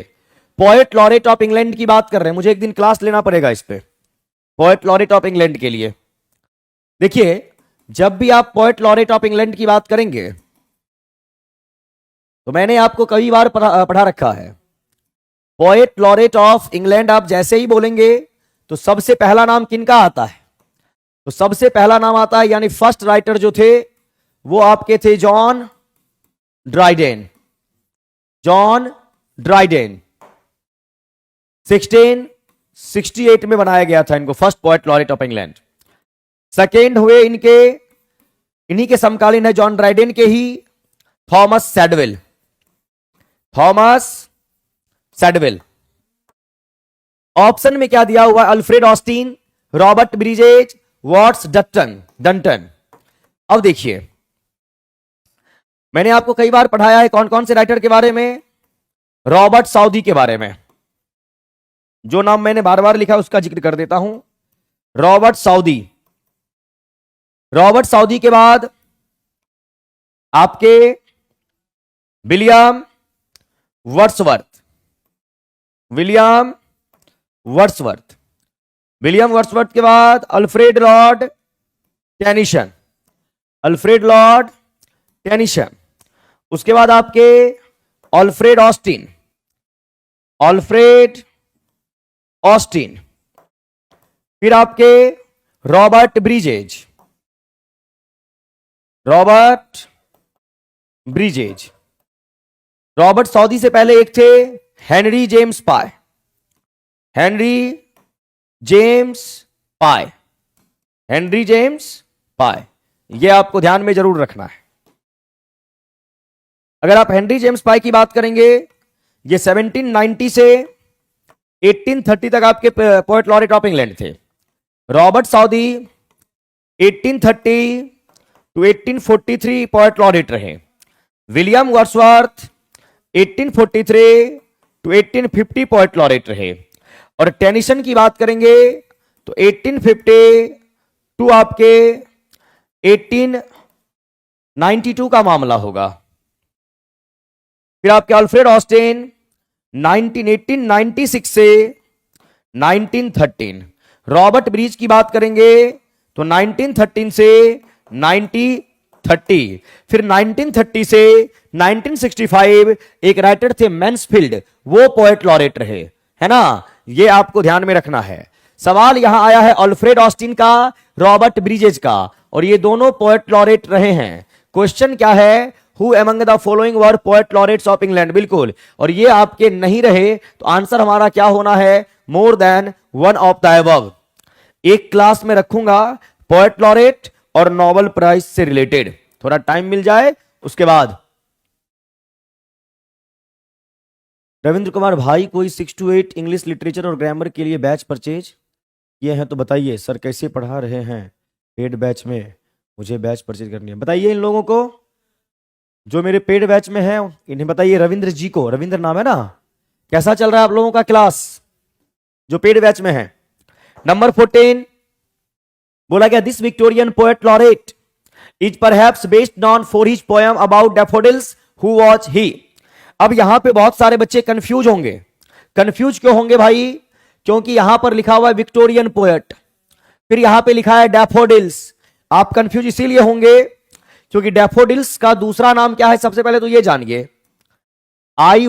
पोएट लॉरेट ऑफ इंग्लैंड की बात कर रहे हैं, मुझे एक दिन क्लास लेना पड़ेगा इस पे, पोएट लॉरेट ऑफ इंग्लैंड के लिए। देखिए, जब भी आप पोएट लॉरेट ऑफ इंग्लैंड की बात करेंगे तो मैंने आपको कई बार पढ़ा रखा है, पोएट लॉरेट ऑफ इंग्लैंड आप जैसे ही बोलेंगे तो सबसे पहला नाम किनका आता है? तो सबसे पहला नाम आता है, यानी फर्स्ट राइटर जो थे वो आपके थे जॉन ड्राइडेन। जॉन ड्राइडेन 1668 में बनाया गया था इनको first poet laureate of England. Second हुए इनके, इन्हीं के समकालीन है जॉन ड्राइडेन के ही, Thomas Shadwell. Thomas Shadwell. Option में क्या दिया हुआ? Alfred Austin, Robert Bridges, Watts Dunton. अब देखिए, मैंने आपको कई बार पढ़ाया है कौन कौन से राइटर के बारे में, रॉबर्ट साउदी के बारे में। जो नाम मैंने बार बार लिखा उसका जिक्र कर देता हूं, रॉबर्ट साउदी। रॉबर्ट साउदी के बाद आपके William Wordsworth. William Wordsworth. William Wordsworth के बाद Alfred Lord Tennyson. Alfred Lord Tennyson. उसके बाद आपके अल्फ्रेड ऑस्टिन। Alfred Austin. फिर आपके Robert Bridges. Robert Bridges. Robert Southey से पहले एक थे Henry James Pye. Henry James Pye. Henry James Pye, यह आपको ध्यान में जरूर रखना है। अगर आप हेनरी जेम्स पाय की बात करेंगे, ये 1790 से 1830 तक आपके पोएट लॉरेट ऑफ इंग्लैंड थे। Robert Southey 1830 to 1843 poet laureate रहे। William Wordsworth 1843 to 1850 poet laureate रहे। और टेनिसन की बात करेंगे तो 1850 टू आपके 1892 का मामला होगा। फिर आपके अल्फ्रेड ऑस्टिन 1896 से 1913। रॉबर्ट ब्रीच की बात करेंगे तो 1913 से 1930। फिर 1930 से 1965 एक राइटर थे मैन्सफील्ड, वो पोएट लॉरेट रहे, है ना। ये आपको ध्यान में रखना है। सवाल यहां आया है अल्फ्रेड ऑस्टिन का, रॉबर्ट ब्रिजेज का, और ये दोनों पोएट लॉरेट रहे हैं। क्वेश्चन क्या है, who among the following were poet laureates of England, बिल्कुल। और ये आपके नहीं रहे तो आंसर हमारा क्या होना है, more than one of the above. एक क्लास में रखूंगा पोएट लॉरेट और नोबेल प्राइज से रिलेटेड, थोड़ा टाइम मिल जाए उसके बाद। रविंद्र कुमार भाई, कोई 6 to 8 इंग्लिश लिटरेचर और ग्रामर के लिए बैच परचेज किए हैं तो बताइए सर, कैसे पढ़ा रहे हैं पेड बैच में, मुझे बैच परचेज करनी है। बताइए इन लोगों को जो मेरे पेड बैच में है, इन्हें बताइए, रविंद्र जी को, रविंद्र नाम है ना, कैसा चल रहा है आप लोगों का क्लास जो पेड बैच में है। नंबर 14 बोला गया, this Victorian poet laureate is perhaps best non for his poem about daffodils, who was he. अब यहां पे बहुत सारे बच्चे कंफ्यूज होंगे। कंफ्यूज क्यों होंगे भाई, क्योंकि यहां पर लिखा हुआ है विक्टोरियन पोएट, फिर यहां पे लिखा है डैफोडिल्स। आप कंफ्यूज इसीलिए होंगे क्योंकि डैफोडिल्स का दूसरा नाम क्या है, सबसे पहले तो ये जानिए, I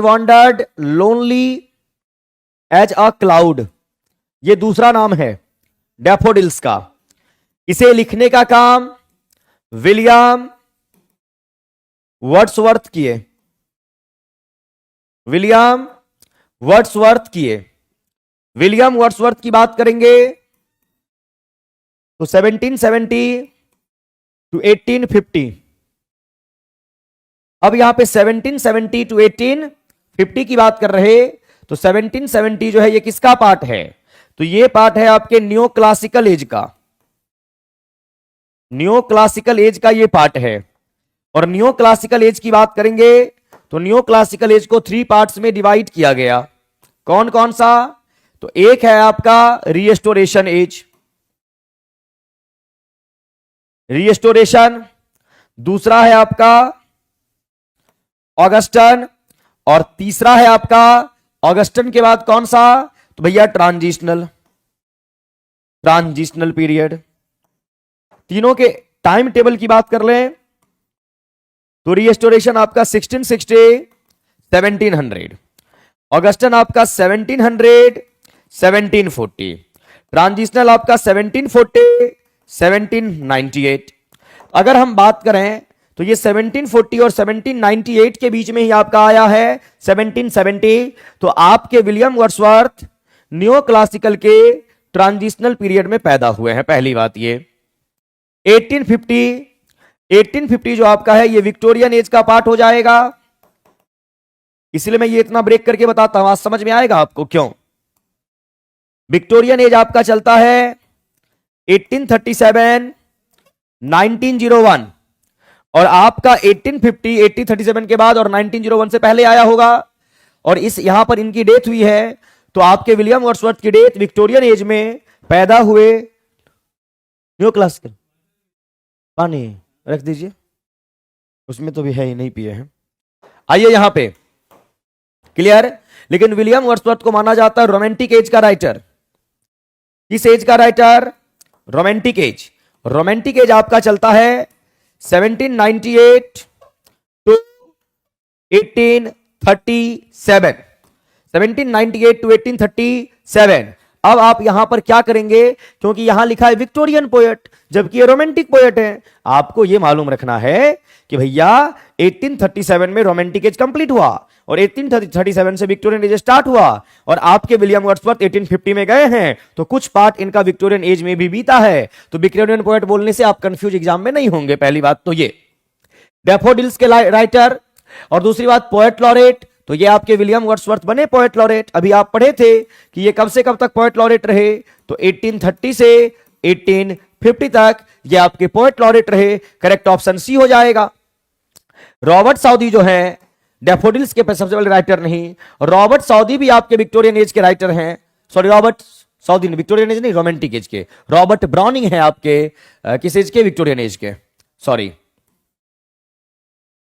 wandered lonely as a cloud, ये दूसरा नाम है डैफोडिल्स का। इसे लिखने का काम विलियम वर्ड्सवर्थ किए, विलियम वर्ड्सवर्थ किए। विलियम वर्ड्सवर्थ की बात करेंगे तो 1770 टू 1850। अब यहां पे 1770 टू 1850 की बात कर रहे, तो 1770 जो है ये किसका पार्ट है, तो ये पार्ट है आपके न्यो क्लासिकल एज का, न्यो क्लासिकल एज का ये पार्ट है। और न्यो क्लासिकल एज की बात करेंगे तो न्यो क्लासिकल एज को 3 पार्ट्स में डिवाइड किया गया। कौन कौन सा, तो एक है आपका रिस्टोरेशन एज, रिस्टोरेशन, दूसरा है आपका ऑगस्टन, और तीसरा है आपका ऑगस्टन के बाद कौन सा, तो भैया ट्रांजिशनल पीरियड। तीनों के टाइम टेबल की बात कर लें तो रिस्टोरेशन आपका 1660 1700, ऑगस्टन आपका 1700 1740, ट्रांजिशनल आपका 1740 1798। अगर हम बात करें तो ये 1740 और 1798 के बीच में ही आपका आया है 1770। तो आपके विलियम वर्ड्सवर्थ न्यो क्लासिकल के ट्रांजिशनल पीरियड में पैदा हुए हैं, पहली बात ये। 1850 जो आपका है ये विक्टोरियन एज का पार्ट हो जाएगा, इसलिए मैं ये इतना ब्रेक करके बताता हूं, आज समझ में आएगा आपको क्यों। विक्टोरियन एज आपका चलता है 1837 1901, और आपका 1850 1837 के बाद और 1901 से पहले आया होगा, और इस यहां पर इनकी डेथ हुई है। तो आपके विलियम वर्ड्सवर्थ की डेथ विक्टोरियन एज में पैदा हुए। न्यू क्लासिकल पानी रख दीजिए, उसमें तो भी है ही, नहीं पिए हैं। आइए यहां पे क्लियर। लेकिन विलियम वर्ड्सवर्थ को माना जाता है रोमांटिक एज का राइटर। किस एज का writer, romantic as. Romantic as आपका चलता है 1798 टू 1837, 1798 टू 1837। अब आप यहां पर क्या करेंगे, क्योंकि यहां लिखा है विक्टोरियन पोएट जबकि ये रोमांटिक पोएट है, आपको यह मालूम रखना है कि भैया 1837 में रोमांटिक एज कंप्लीट हुआ और 1837 से विक्टोरियन एज स्टार्ट हुआ, और आपके विलियम वर्ड्सवर्थ 1850 में गए हैं, तो कुछ पार्ट इनका विक्टोरियन एज में भी बीता है। तो विक्टोरियन पोएट बोलने से आप कंफ्यूज एग्जाम में नहीं होंगे, पहली बात तो ये। डैफोडिल्स के राइटर, और दूसरी बात पोएट लॉरेट, तो ये आपके विलियम वर्ड्सवर्थ बने पोएट लॉरेट। अभी आप पढ़े थे कि ये कब से कब तक पोएट लॉरेट रहे, तो 1830 से 1850 तक ये आपके पोएट लॉरेट रहे। करेक्ट ऑप्शन सी हो जाएगा। रॉबर्ट साउदी जो है डैफोडिल्स के सबसे पहले राइटर नहीं, रॉबर्ट साउदी भी आपके विक्टोरियन एज के राइटर हैं। Sorry, Robert Southey Victorian age नहीं, रोमांटिक एज के। रॉबर्ट ब्राउनिंग है आपके किस एज के, विक्टोरियन एज के, सॉरी,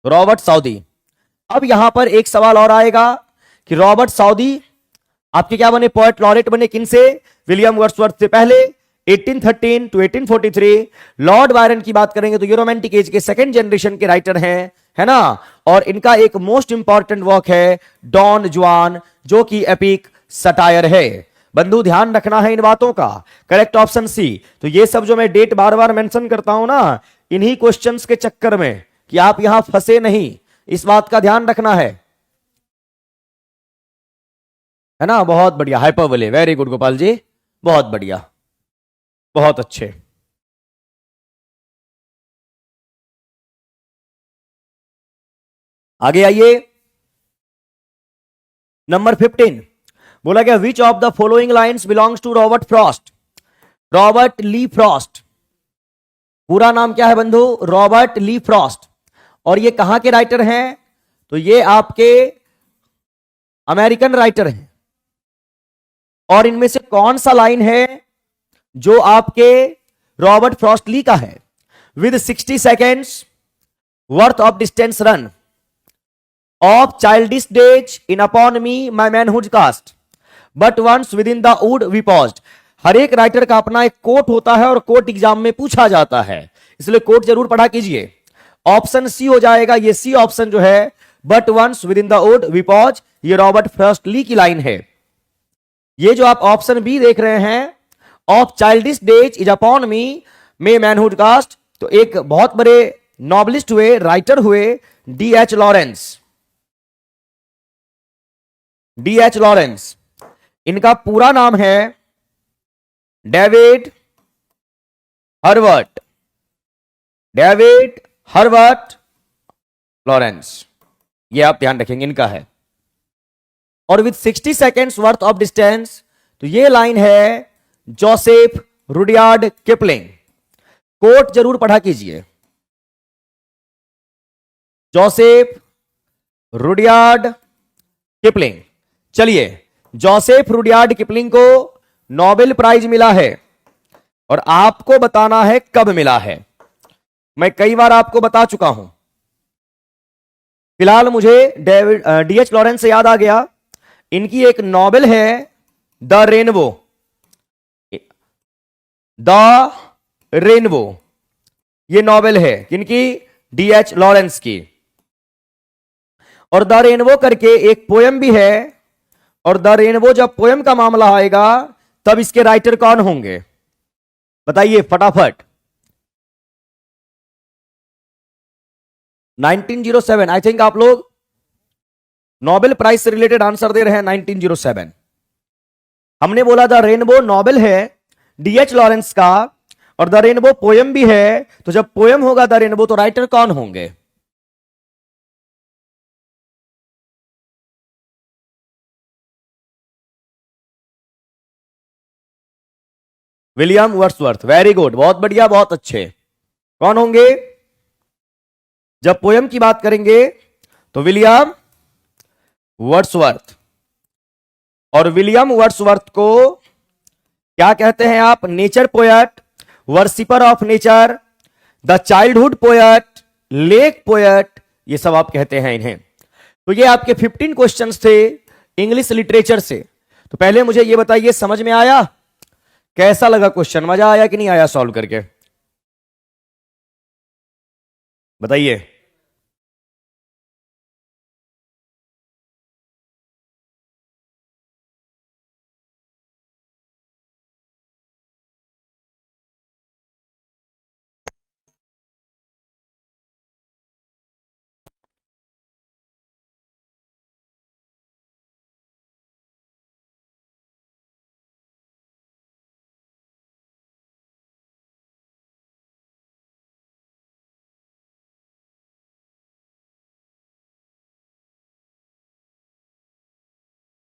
रॉबर्ट साउदी। अब यहां पर एक सवाल और आएगा कि रॉबर्ट साउदी आपके क्या बने, पोएट लॉरेट बने किनसे, विलियम वर्ड्सवर्थ से पहले 1813 टू 1843। लॉर्ड बायरन की बात करेंगे तो ये रोमांटिक एज के सेकंड जनरेशन के राइटर हैं, है ना। और इनका एक मोस्ट इंपॉर्टेंट वर्क है डॉन जुआन, जो कि एपिक सटायर है। बंधु ध्यान रखना है इन बातों का। Correct option C. तो ये सब जो मैं डेट बार बार मेंशन करता हूं ना, इन्हीं क्वेश्चंस के चक्कर में कि आप यहां फंसे नहीं, इस बात का ध्यान रखना है ना। बहुत बढ़िया, hyperbole, very good Gopal ji, बहुत बढ़िया, बहुत अच्छे। आगे आइए, नंबर 15 बोला गया which of the following lines belongs to Robert Frost. Robert Lee Frost, पूरा नाम क्या है बंधु, रॉबर्ट ली फ्रॉस्ट। और ये कहां के राइटर हैं, तो ये आपके अमेरिकन राइटर हैं। और इनमें से कौन सा लाइन है जो आपके रॉबर्ट फ्रॉस्ट ली का है, with 60 seconds worth of distance run of childish days in upon me my manhood cast but once within the wood we paused। हर एक राइटर का अपना एक कोट होता है और कोट एग्जाम में पूछा जाता है, इसलिए कोट जरूर पढ़ा कीजिए। ऑप्शन सी हो जाएगा, ये सी ऑप्शन जो है, but once within the wood we pause, ये रॉबर्ट फ्रॉस्ट ली की लाइन है। ये जो आप ऑप्शन बी देख रहे हैं, of childish days is upon me my manhood cast, तो एक बहुत बड़े नॉवलिस्ट हुए, राइटर हुए, D.H. लॉरेंस। D.H. लॉरेंस, इनका पूरा नाम है David Herbert, David Herbert Lawrence, ये आप ध्यान रखेंगे इनका है। और with 60 seconds worth of distance, तो ये लाइन है जोसेफ रुडयार्ड किपलिंग। कोट जरूर पढ़ा कीजिए, जोसेफ रुडयार्ड किपलिंग। चलिए, जोसेफ रुडयार्ड किपलिंग को नोबेल प्राइज मिला है और आपको बताना है कब मिला है। मैं कई बार आपको बता चुका हूं, फिलहाल मुझे डेविड D.H. लॉरेंस से याद आ गया, इनकी एक नॉवेल है द रेनबो, द रेनबो, ये नॉवेल है किनकी, D.H. लॉरेंस की। और द रेनबो करके एक पोयम भी है, और द रेनबो जब पोयम का मामला आएगा तब इसके राइटर कौन होंगे, बताइए फटाफट। 1907, आई थिंक आप लोग नोबेल प्राइज से रिलेटेड आंसर दे रहे हैं। 1907 हमने बोला द रेनबो नोबेल है D.H. लॉरेंस का, और द रेनबो पोयम भी है। तो जब पोयम होगा द रेनबो, तो राइटर कौन होंगे, विलियम वर्ड्सवर्थ। वेरी गुड, बहुत बढ़िया, बहुत अच्छे। कौन होंगे, जब पोयम की बात करेंगे तो विलियम वर्ड्सवर्थ। और विलियम वर्ड्सवर्थ को क्या कहते हैं आप, nature poet, worshipper of nature, the childhood poet, lake poet, ये सब आप कहते हैं इन्हें। तो ये आपके 15 क्वेश्चंस थे इंग्लिश लिटरेचर से। तो पहले मुझे ये बताइए, समझ में आया, कैसा लगा क्वेश्चन, मजा आया कि नहीं आया सॉल्व करके, बताइए।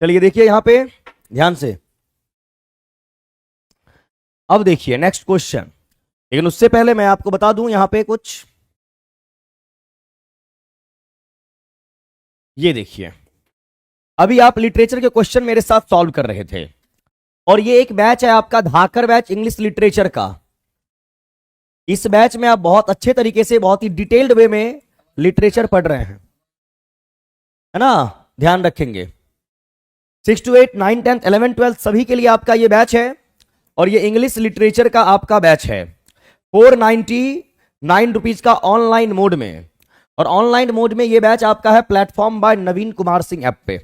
चलिए देखिए यहां पे ध्यान से, अब देखिए नेक्स्ट क्वेश्चन, लेकिन उससे पहले मैं आपको बता दूं यहां पे कुछ, ये देखिए अभी आप लिटरेचर के क्वेश्चन मेरे साथ सॉल्व कर रहे थे, और ये एक बैच है आपका धाकर बैच इंग्लिश लिटरेचर का। इस बैच में आप बहुत अच्छे तरीके से, बहुत ही डिटेल्ड वे में लिटरेचर पढ़ रहे हैं, है ना, ध्यान रखेंगे। 6 to 8, 9, 10, 11, 12 सभी के लिए आपका ये बैच है, और ये इंग्लिश लिटरेचर का आपका बैच है 499 रुपीज का ऑनलाइन मोड में। और ऑनलाइन मोड में ये बैच आपका है प्लेटफॉर्म बाय नवीन कुमार सिंह ऐप पे।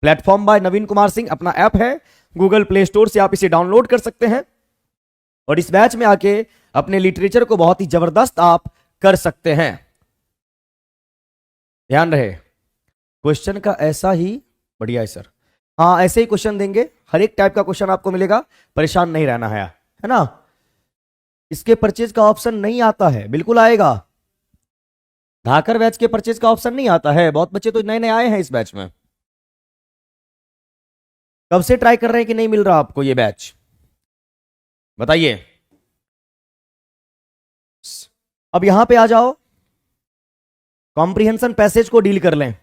प्लेटफॉर्म बाय नवीन कुमार सिंह अपना ऐप है, गूगल प्ले स्टोर से आप इसे डाउनलोड कर सकते हैं, और इस बैच में आके अपने लिटरेचर को बहुत ही जबरदस्त आप कर सकते हैं। ध्यान रहे, क्वेश्चन का ऐसा ही बढ़िया है सर, हाँ ऐसे ही क्वेश्चन देंगे, हर एक टाइप का क्वेश्चन आपको मिलेगा, परेशान नहीं रहना है ना। इसके परचेज का ऑप्शन नहीं आता है, बिल्कुल आएगा। धाकर बैच के परचेज का ऑप्शन नहीं आता है, बहुत बच्चे तो नए नए आए हैं इस बैच में। कब से ट्राई कर रहे हैं कि नहीं मिल रहा आपको ये बैच, बताइए। अब यहां पे आ जाओ, कॉम्प्रिहेंशन पैसेज को डील कर लें।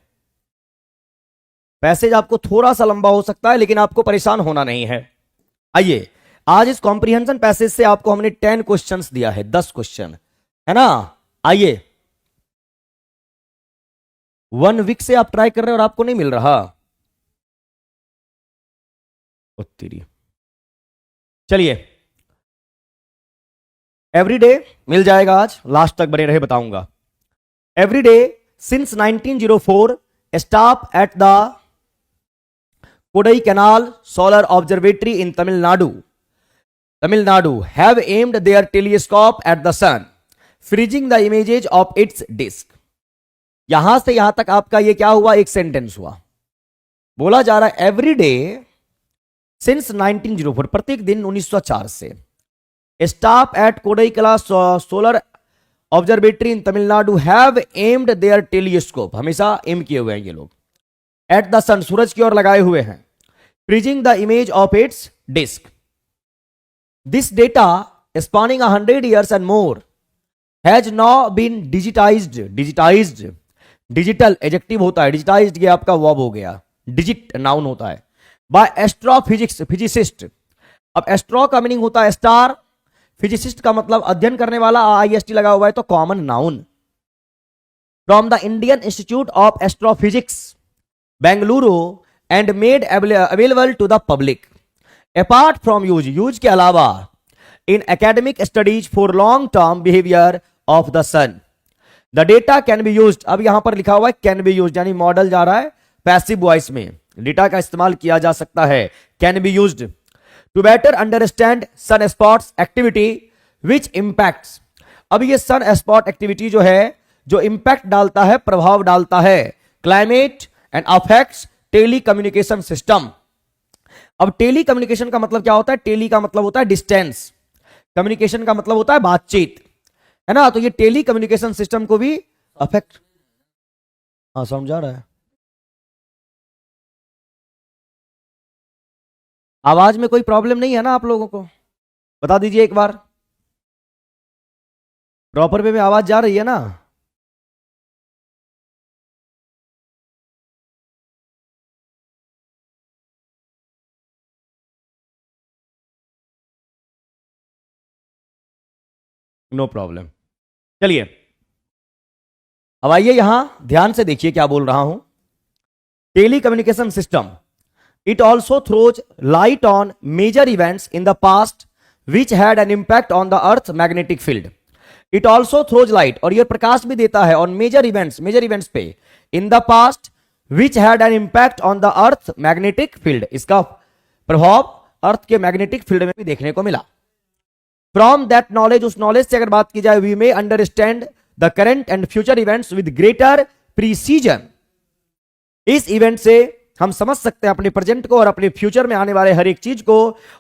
पैसेज आपको थोड़ा सा लंबा हो सकता है, लेकिन आपको परेशान होना नहीं है। आइए, आज इस कॉम्प्रिहेंशन पैसेज से आपको हमने 10 क्वेश्चंस दिया है, 10 क्वेश्चन, है ना। आइए, 1 वीक से आप ट्राई कर रहे हैं और आपको नहीं मिल रहा, चलिए एवरीडे मिल जाएगा, आज लास्ट तक बने रहे बताऊंगा। Everyday since 1904 staff at the Kodaikanal Solar Observatory in Tamil Nadu have aimed their telescope at the sun, freezing the images of its disk. यहां से यहां तक आपका ये क्या हुआ, एक सेंटेंस हुआ। बोला जा रहा है एवरी डे सिंस 1904, प्रत्येक दिन 1904 से, staff at Kodaikanal solar observatory in Tamil Nadu have aimed their telescope, हमेशा एम किए हुए हैं ये लोग, एट द सन, सूरज की ओर लगाए हुए हैं, freezing the image of its disk. This data spanning 100 years and more has now been digitized. Digital adjective होता है, digitized ये आपका verb हो गया, digit noun होता है, by astrophysics physicist। अब astro का मीनिंग होता है स्टार, फिजिसिस्ट का मतलब अध्ययन करने वाला, IST लगा हुआ है तो common noun, from the Indian institute of astrophysics Bengaluru and made available to the public. Apart from use के अलावा in academic studies for long term behavior of the sun, the data can be used। अब यहां पर लिखा हुआ है can be used, यानी model जा रहा है पैसिव वॉइस में, डेटा का इस्तेमाल किया जा सकता है, can be used to better understand sun spots activity which impacts। अब ये सन स्पॉट एक्टिविटी जो है, जो इंपैक्ट डालता है, प्रभाव डालता है, climate and affects telecommunication system. अब टेली कम्युनिकेशन का मतलब क्या होता है, टेली का मतलब होता है डिस्टेंस, कम्युनिकेशन का मतलब होता है बातचीत, है ना, तो ये टेली कम्युनिकेशन सिस्टम को भी अफेक्ट, हाँ समझा रहा है। आवाज में कोई प्रॉब्लम नहीं है ना आप लोगों को, बता दीजिए एक बार, प्रॉपर वे में आवाज जा रही है ना। No problem. चलिए अब आइए यहां ध्यान से देखिए क्या बोल रहा हूं। Telecommunication system, it also throws light on major events in the past which had an impact on the earth magnetic field. It also throws light, और यह प्रकाश भी देता है ऑन मेजर इवेंट्स पे, इन the past which had an impact on the earth magnetic field, इसका प्रभाव अर्थ के magnetic field में भी देखने को मिला। फ्रॉम दैट नॉलेज, उस नॉलेज से अगर बात की जाए, we may understand the current and future events with greater precision. इस इवेंट से हम समझ सकते हैं अपने प्रेजेंट को और अपने फ्यूचर में आने वाले हर एक चीज को,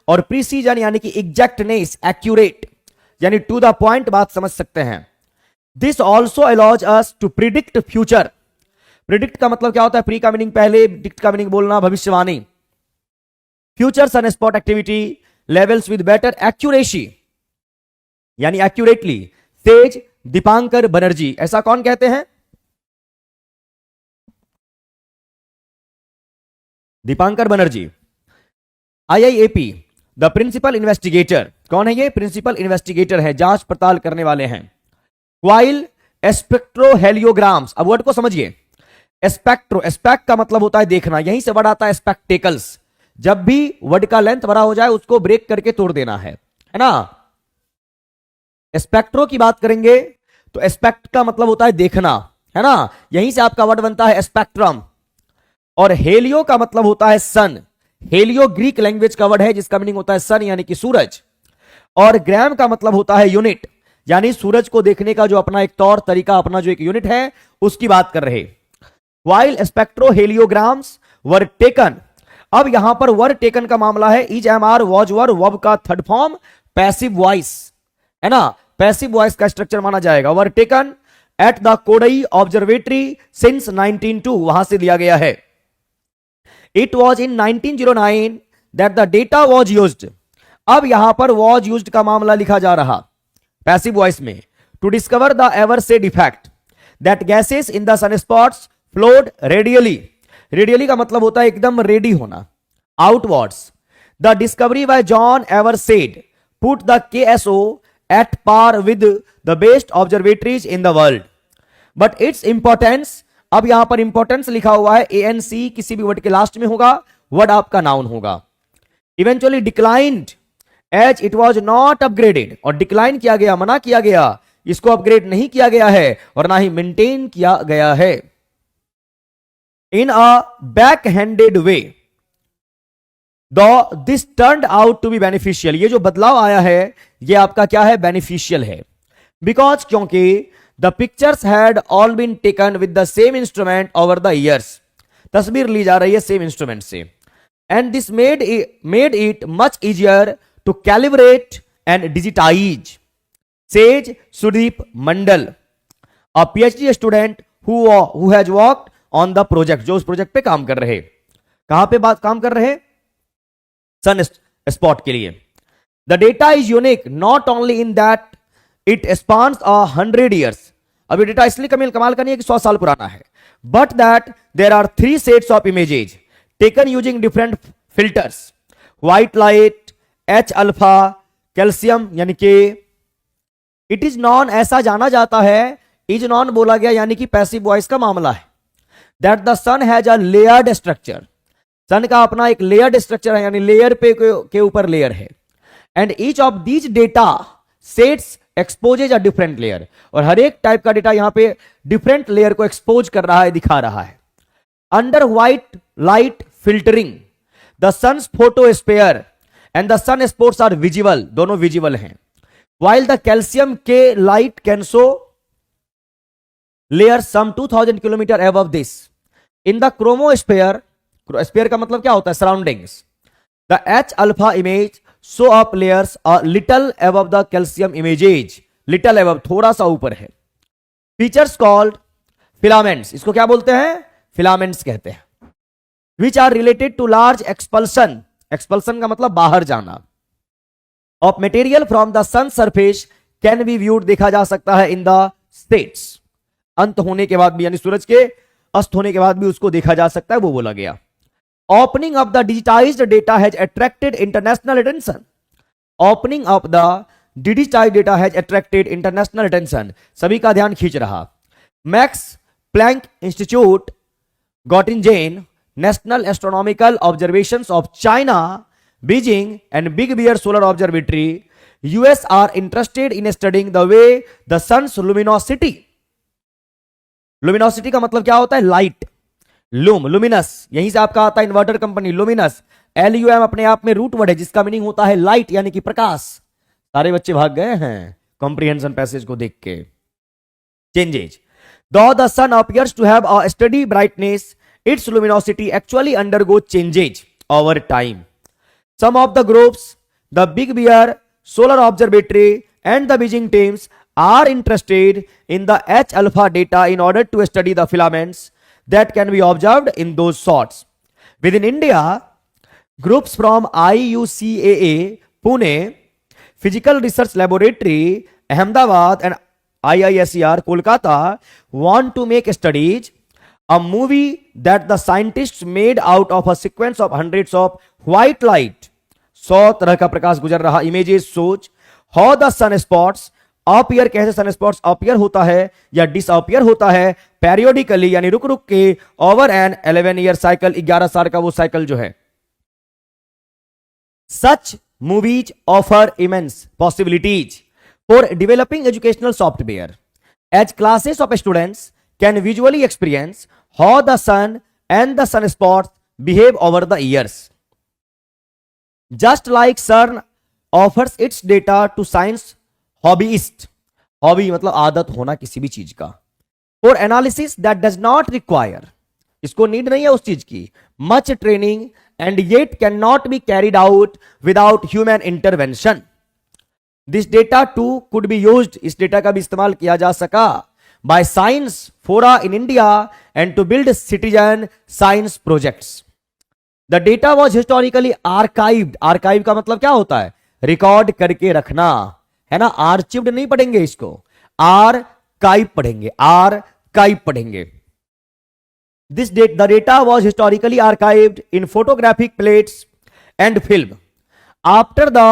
और प्रीसीजन यानी कि एग्जैक्टनेस, एक्यूरेट यानी टू द पॉइंट बात समझ सकते हैं। This also allows us to predict future, predict का मतलब क्या होता है? प्री का मीनिंग पहले, डिक्ट का मीनिंग बोलना, भविष्यवाणी। Future sunspot activity levels with better accuracy, यानी एक्यूरेटली, तेज दीपांकर बनर्जी। ऐसा कौन कहते हैं? Dipankar Banerjee. IIAP, the principal investigator, कौन है ये? प्रिंसिपल इन्वेस्टिगेटर है, जांच पड़ताल करने वाले हैं। क्वाइल स्पेक्ट्रोहेलियोग्राम्स, अब वर्ड को समझिए। स्पेक्ट्रो, स्पेक्ट का मतलब होता है देखना, यहीं से वर्ड आता है स्पेक्टेकल्स। जब भी वर्ड का लेंथ बड़ा हो जाए उसको ब्रेक करके तोड़ देना है ना। स्पेक्ट्रो की बात करेंगे तो स्पेक्ट का मतलब होता है देखना, है ना, यहीं से आपका वर्ड बनता है स्पेक्ट्रम। और हेलियो का मतलब होता है सन। हेलियो ग्रीक लैंग्वेज का वर्ड है जिसका मीनिंग होता है सन, यानी कि सूरज। और ग्राम का मतलब होता है यूनिट, यानी सूरज को देखने का जो अपना एक तौर तरीका, अपना जो एक यूनिट है, उसकी बात कर रहे। वाइल स्पेक्ट्रोहेलियोग्राम्स वर टेकन, अब यहां पर वर टेकन का मामला है। Is am are was were verb का थर्ड फॉर्म पैसिव वॉइस, है ना, पैसिव वॉइस का स्ट्रक्चर माना जाएगा। Were taken at the Kodai observatory since 1902, वहां से लिया गया है। It was in 1909 that the data was used, अब यहां पर वॉज यूज्ड का मामला लिखा जा रहा पैसिव वॉइस में। To discover the Evershed effect that gases in the sunspots flowed radially, radially का मतलब होता है एकदम रेडी होना, outwards. The discovery by John Evershed put the KSO at par with the best observatories in the world, but its importance, अब यहां पर importance लिखा हुआ है, एएनसी किसी भी वर्ड के लास्ट में होगा, वर्ड आपका नाउन होगा। Eventually declined as it was not upgraded, और डिक्लाइन किया गया, मना किया गया, इसको अपग्रेड नहीं किया गया है और ना ही मेंटेन किया गया है। इन अ backhanded way though this turned out to be beneficial, ये जो बदलाव आया है ये आपका क्या है? बेनिफिशियल है। बिकॉज, क्योंकि the pictures had all been taken with the same instrument over the years, तस्वीर ली जा रही है सेम इंस्ट्रूमेंट से। And this made it much easier to calibrate and digitize, says Sudeep Mondal, a PhD student who has worked on the project, जो उस project पे काम कर रहे। कहां पे बात काम कर रहे? सन स्पॉट के लिए। The data is unique not only in that it spans 100 years, अभी डेटा इसलिए कमाल का नहीं है कि 100 साल पुराना है, but that there are 3 sets of images taken using different filters, white light, H alpha, calcium, यानी कि इट इज नॉन, ऐसा जाना जाता है, इज नॉन बोला गया यानी कि पैसिव वॉइस का मामला है। That the sun has a layered structure, sun का अपना एक लेयर्ड स्ट्रक्चर है, यानी लेयर पे के ऊपर लेयर है। And each of these data sets exposes a different layer, और हर एक टाइप का डेटा यहां पे डिफरेंट लेयर को एक्सपोज कर रहा है, दिखा रहा है। Under white light filtering the sun's photosphere and the sunspots are visible, दोनों विजिबल हैं। while the calcium K light can show layer some 2000 kilometre above this in the chromosphere, sphere का मतलब क्या होता है? Surroundings. the H alpha image show up layers a little above the calcium images, little above, थोड़ा सा ऊपर है। features called filaments, इसको क्या बोलते हैं? filaments कहते हैं, which are related to large expulsion, expulsion का मतलब बाहर जाना, of material from the sun surface can be viewed, देखा जा सकता है in the states, अंत होने के बाद भी, यानी सूरज के अस्त होने के बाद भी उसको देखा जा सकता है, वो बोला गया। Opening of the digitized data has attracted international attention, opening of the digitized data has attracted international attention, सभी का ध्यान खींच रहा। Max Planck Institute, Göttingen, National Astronomical Observations of China, Beijing and Big Bear Solar Observatory, US are interested in studying the way the sun's luminosity, luminosity का मतलब क्या होता है? लाइट, लूम, लुमिनस, यहीं से आपका आता है इन्वर्टर कंपनी, लुमिनस, LUM अपने आप में रूट वर्ड है जिसका मीनिंग होता है लाइट, यानी कि प्रकाश। सारे बच्चे भाग गए हैं कॉम्प्रिहेंशन पैसेज को देख के। Changes, though the sun appears to have a steady brightness, its luminosity actually undergo changes over time. Some of the groups, the Big Bear Solar Observatory and the Beijing teams, are interested in the H alpha data in order to study the filaments that can be observed in those shots. Within India, groups from IUCAA Pune, Physical Research Laboratory Ahmedabad, and IISER Kolkata want to make studies a movie that the scientists made out of a sequence of hundreds of white light. 100 तरह का प्रकाश गुजर रहा images सोच how the sunspots appear, कैसे sunspots appear होता है या disappear होता है पेरियोडिकली, यानी रुक रुक के, ओवर एन 11 ईयर साइकिल, 11 साल का वो साइकिल जो है. Such movies offer immense possibilities for developing educational software as classes of students can visually experience how the sun and the sunspots behave over the years. Just like CERN offers its data to science hobbyist, hobby मतलब आदत होना किसी भी चीज का, for analysis that does not require, इसको need नहीं है उस चीज की, much training and yet can not be carried out without human intervention. This data too could be used, इस डेटा का भी इस्तेमाल किया जा सका by science fora in India and to build citizen science projects. The data was historically archived, archive का मतलब क्या होता है, रिकॉर्ड करके रखना, है ना, आर्चिव्ड नहीं पढ़ेंगे इसको, आर्काइव पढ़ेंगे, आर्काइव पढ़ेंगे. This date, the data was historically archived in photographic plates and film. After the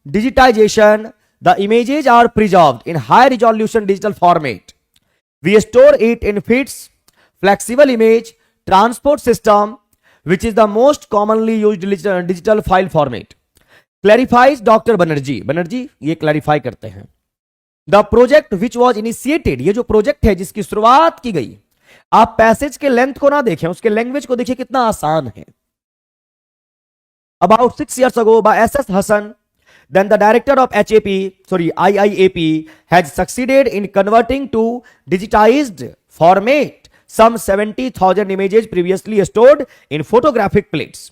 digitization, the images are preserved in high resolution digital format. We store it in FITS, flexible image transport system, which is the most commonly used digital file format. Clarifies Dr. Banerjee ये clarify करते हैं. The project which was initiated, ये जो project है जिसकी शुरुआत की गई, आप पैसेज के लेंथ को ना देखें, उसके लैंग्वेज को देखिए कितना आसान है. About 6 years ago by SS Hassan, then the director of IIAP has succeeded in converting to digitized format some 70,000 images previously stored in photographic plates.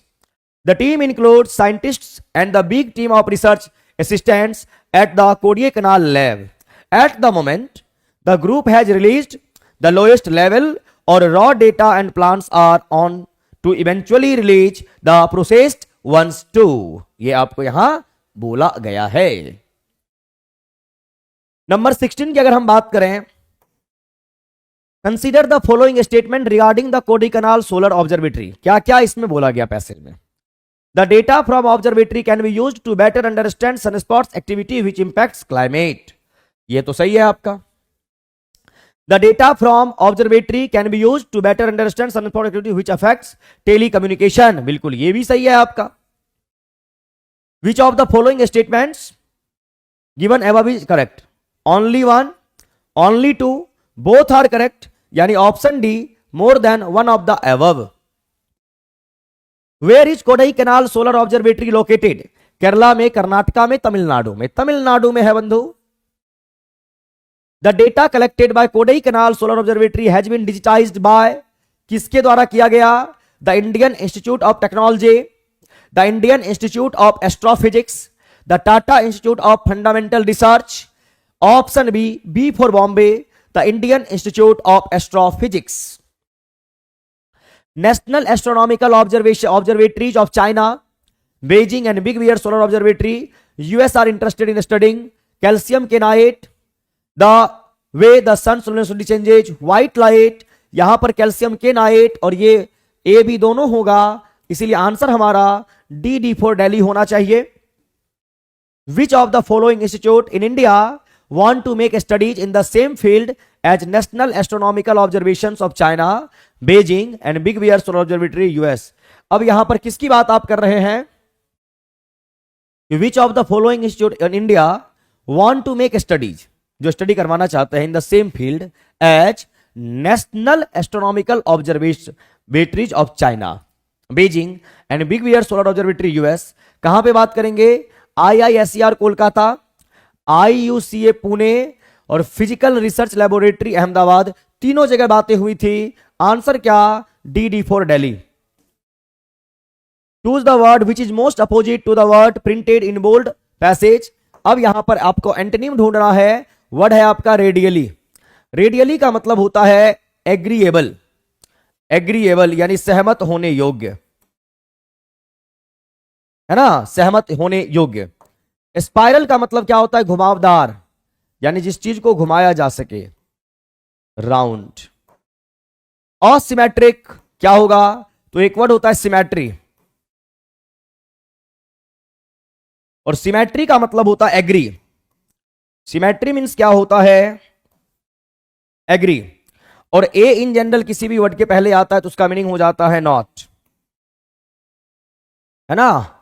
The team includes scientists and the big team of research assistants at the Kodaikanal lab. At the moment, the group has released the lowest level or raw data and plans are on to eventually release the processed ones too. ये आपको यहां बोला गया है. Number 16 की अगर हम बात करें, consider the following statement regarding the Kodaikanal solar observatory. क्या क्या इसमें बोला गया पैसेज में. The data from observatory can be used to better understand sunspots activity which impacts climate. ये तो सही है आपका. The data from observatory can be used to better understand sunspot activity which affects telecommunication. बिल्कुल ये भी सही है आपका. Which of the following statements given above is correct? Only one, only two, both are correct. यानी option D, more than one of the above. Where is Kodaikanal Solar Observatory located? Kerala में, कर्नाटका में, तमिलनाडु में. तमिलनाडु में है बंधु. The data collected by Kodaikanal Solar Observatory has been digitized by, किसके द्वारा किया गया? The Indian Institute of Technology, the Indian Institute of Astrophysics, the Tata Institute of Fundamental Research. Option B, B for Bombay, the Indian Institute of Astrophysics. National Astronomical Observatories of China, Beijing and Big Bear Solar Observatory, US are interested in studying calcium cyanide, the way the sun's luminosity changes white light. यहां पर calcium केनाइट और ये A B दोनों होगा, इसीलिए answer हमारा D for Delhi होना चाहिए. Which of the following institute in India want to make studies in the same field as National Astronomical Observations of China, Beijing and Big Bear Solar Observatory, US? अब यहां पर किसकी बात आप कर रहे हैं? Which of the following institute in India want to make studies, जो स्टडी करवाना चाहते हैं in the same field as National Astronomical Observatories of China, Beijing and Big Bear Solar Observatory US. कहां पे बात करेंगे? IISER कोलकाता, IUCA पुणे और physical research laboratory Ahmedabad. तीनों जगह बातें हुई थी. आंसर क्या? D for Delhi. Choose the word which is most opposite to the word printed in bold passage. अब यहां पर आपको एंटोनिम ढूंढना है. वर्ड है आपका रेडियली. रेडियली का मतलब होता है एग्रीएबल. एग्रीएबल यानी सहमत होने योग्य, है ना, सहमत होने योग्य। स्पाइरल का मतलब क्या होता है? घुमावदार, यानी जिस चीज को घुमाया जा सके, राउंड। असिमेट्रिक क्या होगा? तो एक वर्ड होता है सिमेट्री, और सिमेट्री का मतलब होता है एग्री। सिमेट्री मीन्स क्या होता है? एग्री। और ए इन जनरल किसी भी वर्ड के पहले आता है तो उसका मीनिंग हो जाता है नॉट, है ना।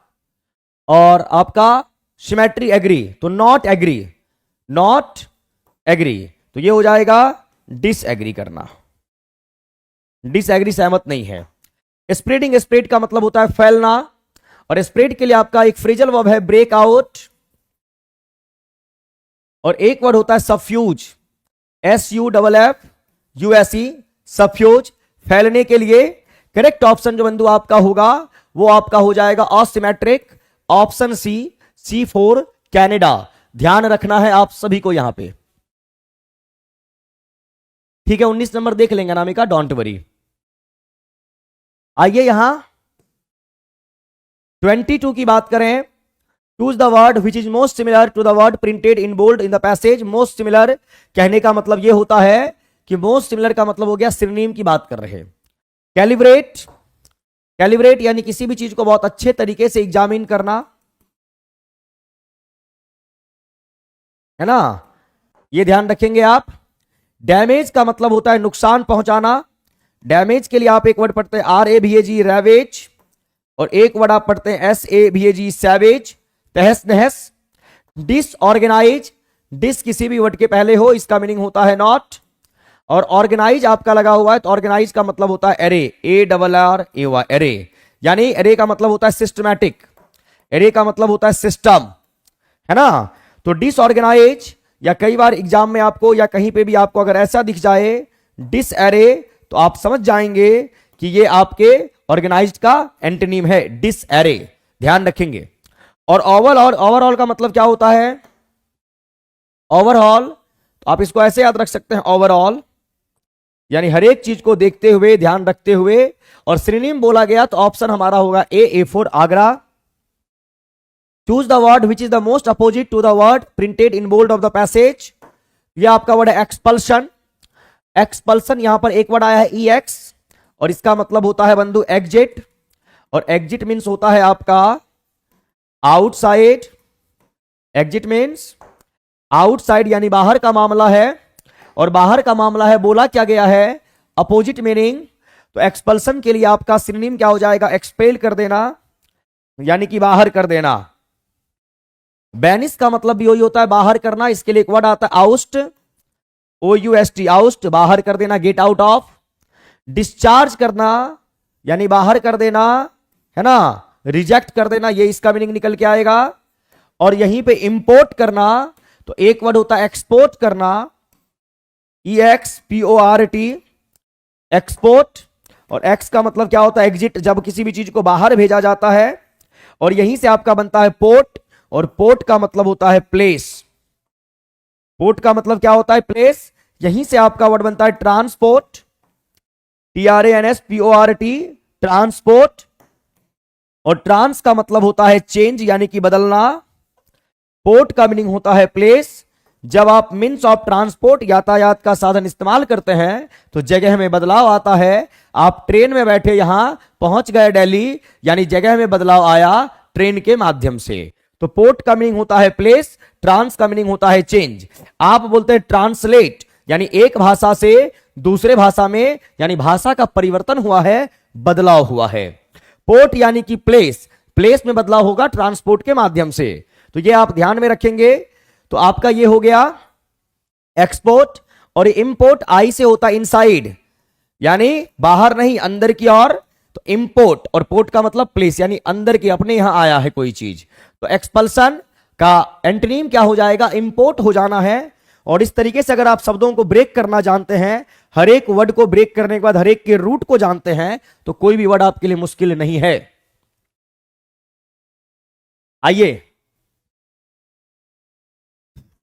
और आपका सिमेट्री एग्री, तो नॉट एग्री, नॉट एग्री, तो ये हो जाएगा डिसएग्री करना, डिसएग्री सहमत नहीं है। स्प्रेडिंग, स्प्रेड का मतलब होता है फैलना, और स्प्रेड के लिए आपका एक फ्रेजल वर्ब है ब्रेक आउट, और एक वर्ड होता है सफ्यूज, SUFFUSE, सफ्यूज, फैलने के लिए। करेक्ट ऑप्शन जो बंधु आपका होगा वो आपका हो जाएगा asymmetric, option C for Canada. ध्यान रखना है आप सभी को यहां पे, ठीक है। 19 नंबर देख लेंगे अनामिका, डोंट वरी। आइए यहां 22 की बात करें। Choose the word which is most similar to the word printed in bold in the passage. Most similar कहने का मतलब यह होता है कि मोस्ट सिमिलर का मतलब हो गया सिनोनिम की बात कर रहे हैं। कैलिब्रेट, कैलिब्रेट यानी किसी भी चीज को बहुत अच्छे तरीके से एग्जामिन करना, है ना, ये ध्यान रखेंगे आप। डैमेज का मतलब होता है नुकसान पहुंचाना। डैमेज के लिए आप एक वर्ड पढ़ते हैं RAVAG, रैवेज, और एक वर्ड आप पढ़ते हैं SAVAG, सैवेज, तहस नहस। डिसऑर्गेनाइज, डिस किसी भी वर्ड के पहले हो इसका मीनिंग होता है नॉट, और ऑर्गेनाइज आपका लगा हुआ है तो ऑर्गेनाइज का मतलब होता है एरे, ARRAY, एरे, यानी एरे का मतलब होता है सिस्टमैटिक, एरे का मतलब होता है सिस्टम, है ना। तो डिसऑर्गेनाइज, या कई बार एग्जाम में आपको या कहीं पे भी आपको अगर ऐसा दिख जाए डिस एरे, तो आप समझ जाएंगे कि ये आपके ऑर्गेनाइज्ड का एंटोनिम है, डिस एरे, ध्यान रखेंगे। और ओवरऑल, ओवरऑल का मतलब क्या होता है? ओवरऑल, तो आप इसको ऐसे याद रख सकते हैं, ओवरऑल यानी हर एक चीज को देखते हुए, ध्यान रखते हुए। और सिनोनिम बोला गया तो ऑप्शन हमारा होगा A for Agra. Choose the word which is the most opposite to the word printed in bold of the passage. यह आपका वर्ड है एक्सपल्शन। एक्सपल्सन, यहां पर एक वर्ड आया है EX, और इसका मतलब होता है बंधु एग्जिट, और एग्जिट मीन्स होता है आपका आउटसाइड। एग्जिट मीन्स आउटसाइड यानी बाहर का मामला है, और बाहर का मामला है, बोला क्या गया है? Opposite meaning. तो एक्सपल्सन के लिए आपका सिनोनिम क्या हो जाएगा? एक्सपेल कर देना, यानी कि बाहर कर देना। बैनिश का मतलब भी वही होता है, बाहर करना। इसके लिए एक वर्ड आता है आउस्ट, OUST, आउस्ट, बाहर कर देना, गेट आउट ऑफ। डिस्चार्ज करना यानी बाहर कर देना, है ना, रिजेक्ट कर देना, ये इसका मीनिंग निकल के आएगा। और यहीं पे इंपोर्ट करना, तो एक वर्ड होता है एक्सपोर्ट करना, EXPORT, एक्सपोर्ट। और एक्स का मतलब क्या होता है? एग्जिट, जब किसी भी चीज को बाहर भेजा जाता है। और यहीं से आपका बनता है पोर्ट, और पोर्ट का मतलब होता है प्लेस। पोर्ट का मतलब क्या होता है? प्लेस। यहीं से आपका वर्ड बनता है ट्रांसपोर्ट, TRANSPORT, ट्रांसपोर्ट। और ट्रांस का मतलब होता है चेंज, यानी कि बदलना। पोर्ट का मीनिंग होता है प्लेस। जब आप मीन्स ऑफ ट्रांसपोर्ट, यातायात का साधन इस्तेमाल करते हैं तो जगह में बदलाव आता है। आप ट्रेन में बैठे यहां पहुंच गए दिल्ली, यानी जगह में बदलाव आया ट्रेन के माध्यम से। तो पोर्ट का मीनिंग होता है प्लेस, ट्रांस का मीनिंग होता है चेंज। आप बोलते हैं ट्रांसलेट, यानी एक भाषा से दूसरे भाषा में, यानी भाषा का परिवर्तन हुआ है, बदलाव हुआ है। पोर्ट यानी कि प्लेस, प्लेस में बदलाव होगा ट्रांसपोर्ट के माध्यम से। तो ये आप ध्यान में रखेंगे। तो आपका ये हो गया एक्सपोर्ट। और इंपोर्ट आई से होता है इनसाइड, यानी बाहर नहीं, अंदर की ओर। तो इंपोर्ट, और पोर्ट का मतलब प्लेस, यानी अंदर की, अपने यहां आया है कोई चीज। तो एक्सपल्सन का एंटोनिम क्या हो जाएगा? इंपोर्ट हो जाना है। और इस तरीके से अगर आप शब्दों को ब्रेक करना जानते हैं, हर एक वर्ड को ब्रेक करने के बाद हर एक के रूट को जानते हैं, तो कोई भी वर्ड आपके लिए मुश्किल नहीं है। आइए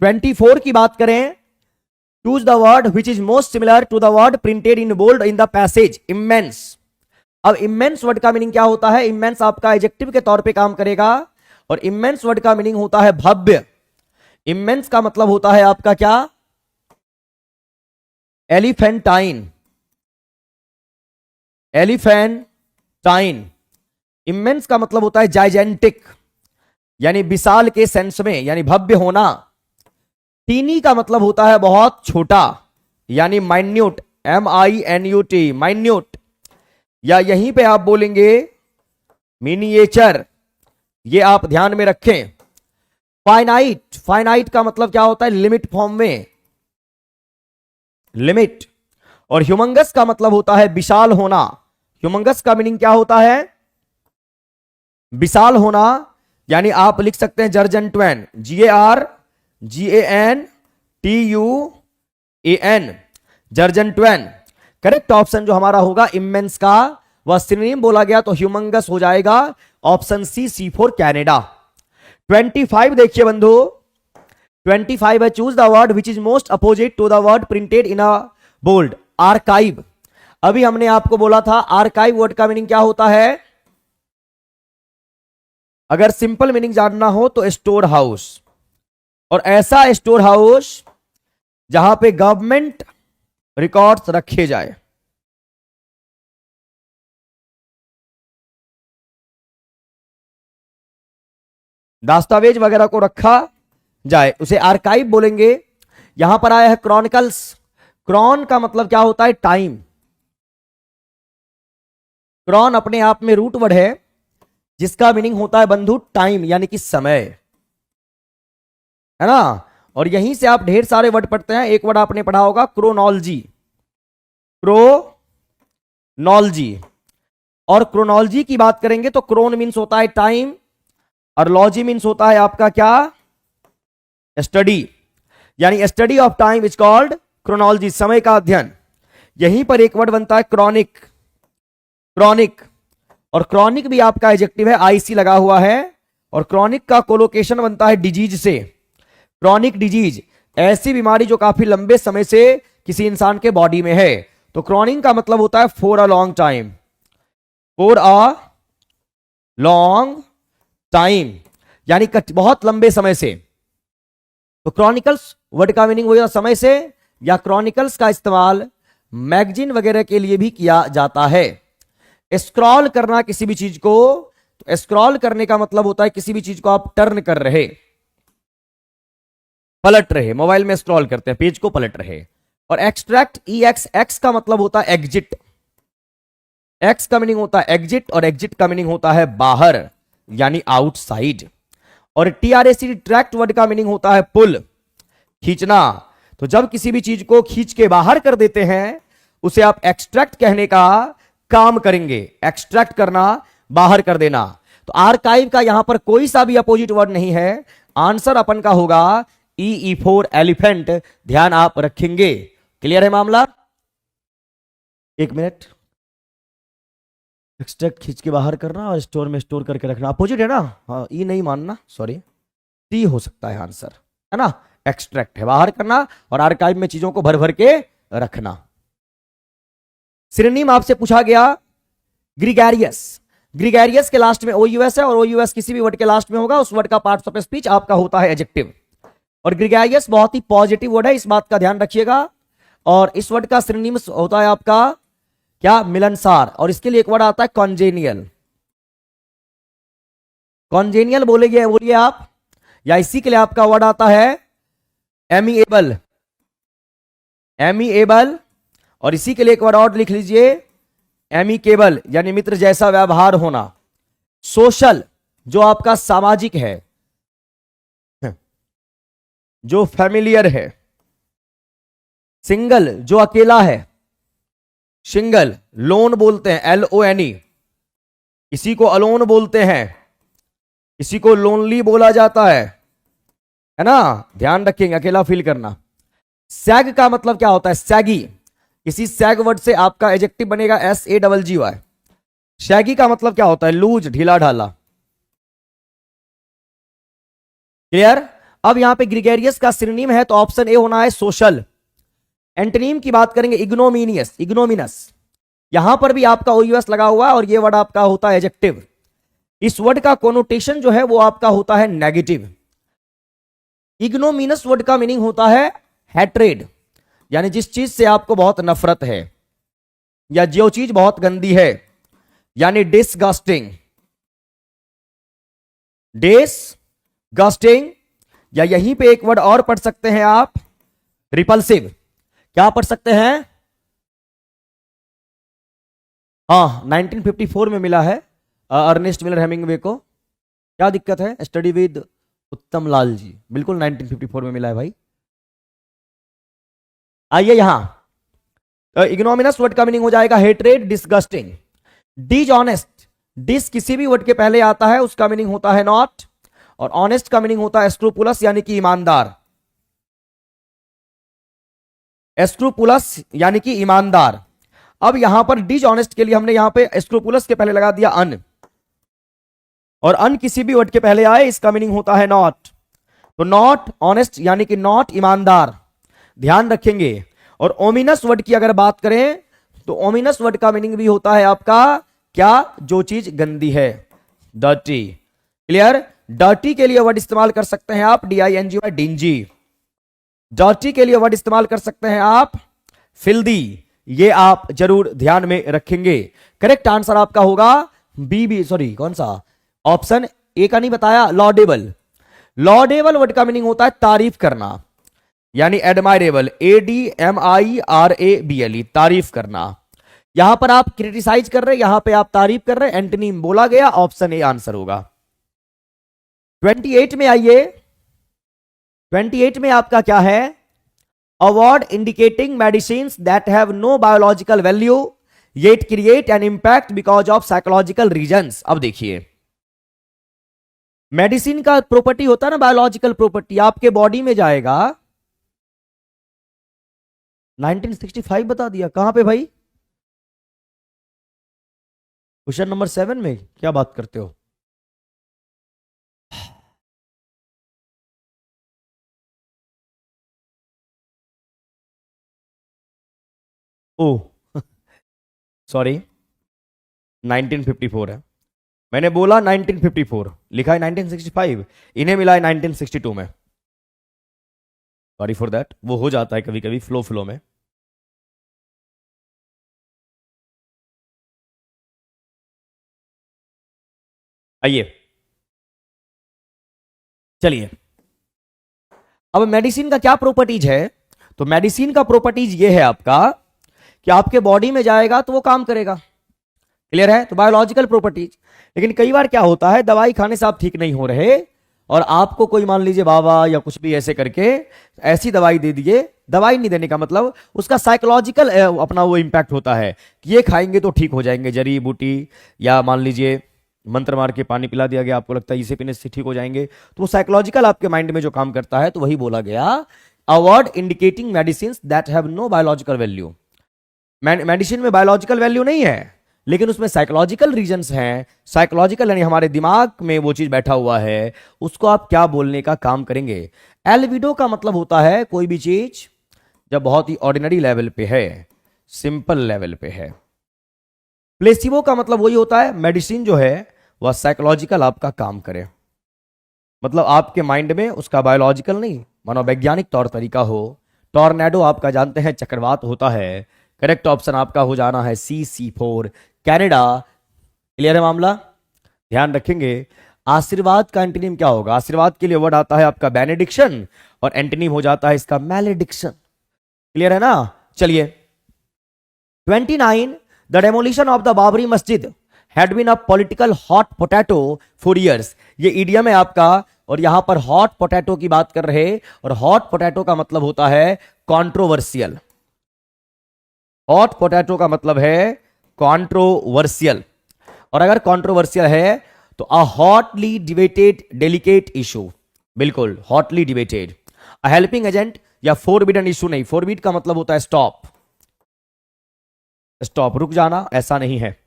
24 की बात करें। Choose the word which is most similar to the word printed in bold in the passage immense. अब इमेंस वर्ड का मीनिंग क्या होता है? इमेंस आपका एडजेक्टिव के तौर पे काम करेगा और इमेंस वर्ड का मीनिंग होता है भव्य। इमेंस का मतलब होता है आपका क्या? एलिफेंटाइन। एलिफेंटाइन। इमेंस का मतलब होता है जाइजेंटिक, यानी विशाल के सेंस में, यानी भव्य होना। टीनी का मतलब होता है बहुत छोटा, यानी माइन्यूट, MINUT, माइन्यूट। या यहीं पे आप बोलेंगे मिनिएचर, ये आप ध्यान में रखें। फाइनाइट, फाइनाइट का मतलब क्या होता है? लिमिट फॉर्म में, लिमिट। और ह्यूमंगस का मतलब होता है विशाल होना। ह्यूमंगस का मीनिंग क्या होता है? विशाल होना। यानी आप लिख सकते हैं जर्जेंट्वेन, GARGANTUAN, जर्जेंट्वेन। करेक्ट ऑप्शन जो हमारा होगा इमेंस का, वह सिनोनिम बोला गया तो ह्यूमंगस हो जाएगा ऑप्शन C फॉर कैनेडा। 25 देखिए बंधु, 25 है choose the word which is most opposite to the word printed in a bold. Archive. अभी हमने आपको बोला था आर्काइव वर्ड का मीनिंग क्या होता है? अगर सिंपल मीनिंग जानना हो तो स्टोर हाउस, और ऐसा स्टोर हाउस जहां पे गवर्नमेंट रिकॉर्ड्स रखे जाए। दस्तावेज वगैरह को रखा जाए, उसे आर्काइव बोलेंगे। यहां पर आया है क्रॉनिकल्स। क्रॉन का मतलब क्या होता है? टाइम। क्रॉन अपने आप में रूट वर्ड है जिसका मीनिंग होता है बंधु टाइम, यानी कि समय, है ना। और यहीं से आप ढेर सारे वर्ड पढ़ते हैं। एक वर्ड आपने पढ़ा होगा क्रोनोलॉजी, क्रोनोलॉजी। और क्रोनोलॉजी की बात करेंगे तो क्रोन मीन्स होता है टाइम और लॉजी मीन्स होता है आपका क्या? स्टडी, यानी study of time is called chronology, समय का अध्ययन। यहीं पर एक वर्ड बनता है क्रॉनिक, क्रॉनिक। और क्रॉनिक भी आपका एडजेक्टिव है, IC लगा हुआ है। और क्रॉनिक का कोलोकेशन बनता है डिजीज से। क्रॉनिक डिजीज, ऐसी बीमारी जो काफी लंबे समय से किसी इंसान के बॉडी में है। तो क्रॉनिक का मतलब होता है for a long time, for a long time, यानी बहुत लंबे समय से। तो क्रॉनिकल्स वर्ड का मीनिंग हो जाता समय से, या क्रॉनिकल्स का इस्तेमाल मैगजीन वगैरह के लिए भी किया जाता है। स्क्रॉल करना किसी भी चीज को, तो स्क्रॉल करने का मतलब होता है किसी भी चीज को आप टर्न कर रहे, पलट रहे। मोबाइल में स्क्रॉल करते हैं, पेज को पलट रहे। और एक्सट्रैक्ट, EX का मतलब होता है एग्जिट। एक्स का मीनिंग होता है एग्जिट और एग्जिट का मीनिंग होता है बाहर, यानी आउटसाइड। और TRACT, ट्रैक्ट वर्ड का मीनिंग होता है पुल, खींचना। तो जब किसी भी चीज को खींच के बाहर कर देते हैं उसे आप एक्सट्रैक्ट कहने का काम करेंगे। एक्सट्रैक्ट करना, बाहर कर देना। तो आर्काइव का यहां पर कोई सा भी अपोजिट वर्ड नहीं है। आंसर अपन का होगा E फॉर एलिफेंट। ध्यान आप रखेंगे। क्लियर है मामला? एक मिनट। एक्सट्रैक्ट खींच के बाहर करना और स्टोर में स्टोर करके रखना, अपोजिट है ना? हाँ, ई नहीं मानना, सॉरी, सी हो सकता है आंसर, है ना। एक्सट्रैक्ट है बाहर करना और आर्काइव में चीजों को भर भर के रखना। सिनोनिम आपसे पूछा गया ग्रीगैरियस। ग्रीगैरियस के लास्ट में OUS है और OUS किसी भी वर्ड के लास्ट में होगा, उस वर्ड का पार्ट्स ऑफ स्पीच आपका होता है एडजेक्टिव। और ग्रीगैरियस बहुत ही पॉजिटिव वर्ड है, इस बात का ध्यान रखिएगा। और इस वर्ड का सिनोनिम होता है आपका क्या? मिलनसार। और इसके लिए एक वर्ड आता है कॉन्जेनियल। कॉन्जेनियल बोलिए आप, या इसी के लिए आपका वर्ड आता है एमिएबल, एमिएबल। और इसी के लिए एक वर्ड और लिख लीजिए एमिकेबल, यानी मित्र जैसा व्यवहार होना। सोशल, जो आपका सामाजिक है, जो फैमिलियर है। सिंगल, जो अकेला है, सिंगल। लोन बोलते हैं, LONE, किसी को अलोन बोलते हैं, किसी को लोनली बोला जाता है ना। ध्यान रखेंगे, अकेला फील करना। सैग का मतलब क्या होता है? सैगी, किसी सैग वर्ड से आपका एडजेक्टिव बनेगा SAGGY। शैगी का मतलब क्या होता है? लूज, ढीला ढाला। क्लियर? अब यहां पे ग्रीगेरियस का सिनोनिम है तो ऑप्शन ए होना है सोशल। एंटोनिम की बात करेंगे इग्नोमिनियस, इग्नोमिनस, यहां पर भी आपका ओयूएस लगा हुआ है और ये वर्ड आपका होता है एडजेक्टिव। इस वर्ड का कोनोटेशन जो है वो आपका होता है नेगेटिव। इग्नोमिनस वर्ड का मीनिंग होता है हैट्रेड, यानी जिस चीज से आपको बहुत नफरत है या जो चीज बहुत गंदी है, यानी डिसगस्टिंग, डिसगस्टिंग। या यहीं पे एक वर्ड और पढ़ सकते हैं आप, रिपल्सिव। क्या पढ़ सकते हैं? हाँ, 1954 में मिला है अर्नेस्ट मिलर हेमिंगवे को। क्या दिक्कत है? स्टडी विद उत्तम लाल जी, बिल्कुल 1954 में मिला है भाई। आइए यहां इग्नोमिनस वर्ड का मीनिंग हो जाएगा हेट्रेड, डिसगस्टिंग। डिसऑनेस्ट, डिस किसी भी वर्ड के पहले आता है उसका मीनिंग होता है नॉट, और ऑनेस्ट का मीनिंग होता है स्क्रूपुलस यानी कि ईमानदार। स्क्रूपुलस यानी कि ईमानदार। अब यहां पर डिसऑनेस्ट के लिए हमने यहां पे स्क्रूपुलस के पहले लगा दिया अन, और अन किसी भी वर्ड के पहले आए इसका मीनिंग होता है नॉट। तो नॉट ऑनेस्ट यानी कि नॉट ईमानदार, ध्यान रखेंगे। और ओमिनस वर्ड की अगर बात करें तो ओमिनस वर्ड का मीनिंग भी होता है आपका क्या? जो चीज गंदी है, डर्टी। क्लियर? डर्टी के लिए वर्ड इस्तेमाल कर सकते हैं आप DINGY, डिंजी। डर्टी के लिए वर्ड इस्तेमाल कर सकते हैं आप फिल्दी। ये आप जरूर ध्यान में रखेंगे। करेक्ट आंसर आपका होगा बी, सॉरी कौन सा, ऑप्शन ए का नहीं बताया, लॉडेबल। लॉडेबल वर्ड का मीनिंग होता है तारीफ करना, यानी एडमायरेबल, ADMIRABLE, तारीफ करना। यहां पर आप क्रिटिसाइज कर रहे, यहां पे आप तारीफ कर रहे, एंटोनिम बोला गया, ऑप्शन ए आंसर होगा। 28 में आइए, 28 में आपका क्या है? A word indicating medicine that have no biological value yet create an impact because of psychological reasons. अब देखिए, मेडिसिन का प्रॉपर्टी होता है ना बायोलॉजिकल प्रॉपर्टी, आपके बॉडी में जाएगा। 1965 बता दिया, कहां पे भाई? क्वेश्चन नंबर 7 में क्या बात करते हो? ओ सॉरी, 1954 है। मैंने बोला 1954, लिखा है 1965, इन्हें मिला है 1962 में। सॉरी फॉर दैट, वो हो जाता है कभी कभी फ्लो में। आइए चलिए, अब मेडिसिन का क्या प्रॉपर्टीज है? तो मेडिसिन का प्रॉपर्टीज ये है आपका कि आपके बॉडी में जाएगा तो वो काम करेगा। क्लियर है? तो बायोलॉजिकल प्रॉपर्टीज। लेकिन कई बार क्या होता है, दवाई खाने से आप ठीक नहीं हो रहे और आपको कोई मान लीजिए बाबा या कुछ भी ऐसे करके ऐसी दवाई दे दिए। दवाई नहीं देने का मतलब उसका साइकोलॉजिकल अपना वो इंपैक्ट होता है कि ये खाएंगे तो ठीक हो जाएंगे, जड़ी बूटी, या मान लीजिए मंत्र मार के पानी पिला दिया गया, आपको लगता है इसे पीने से ठीक हो जाएंगे, तो वो साइकोलॉजिकल आपके माइंड में जो काम करता है, तो वही बोला गया a word indicating medicine that have no biological value. Medicine में बायोलॉजिकल वैल्यू नहीं है, लेकिन उसमें साइकोलॉजिकल रीजंस हैं। साइकोलॉजिकल यानी हमारे दिमाग में वो चीज बैठा हुआ है, उसको आप क्या बोलने का काम करेंगे। एल्विडो का मतलब होता है कोई भी चीज जब बहुत ही ऑर्डिनरी लेवल पे है, सिंपल लेवल पे है। प्लेसिबो का मतलब वही होता है मेडिसिन जो है वह साइकोलॉजिकल आपका काम करे, मतलब आपके माइंड में उसका बायोलॉजिकल नहीं मनोवैज्ञानिक तौर तरीका हो। टॉर्नेडो आपका जानते हैं चक्रवात होता है। करेक्ट ऑप्शन आपका हो जाना है C4 कनाडा। क्लियर है मामला? ध्यान रखेंगे। आशीर्वाद का एंटोनिम क्या होगा? आशीर्वाद के लिए वर्ड आता है आपका बेनेडिक्शन और एंटोनिम हो जाता है इसका मैलेडिक्शन। क्लियर है ना? चलिए 29, the demolition of the Babri Masjid had been a political hot potato for years. ये ईडियम है आपका, और यहां पर हॉट पोटैटो की बात कर रहे, और हॉट पोटैटो का मतलब होता है कंट्रोवर्शियल। हॉट पोटैटो का मतलब है कंट्रोवर्शियल, और अगर कंट्रोवर्शियल है तो अ हॉटली डिबेटेड डेलिकेट इशू। बिल्कुल hotly debated. A helping agent या फोरबिडन इशू नहीं, फोरबिड का मतलब होता है स्टॉप, स्टॉप रुक जाना, ऐसा नहीं है।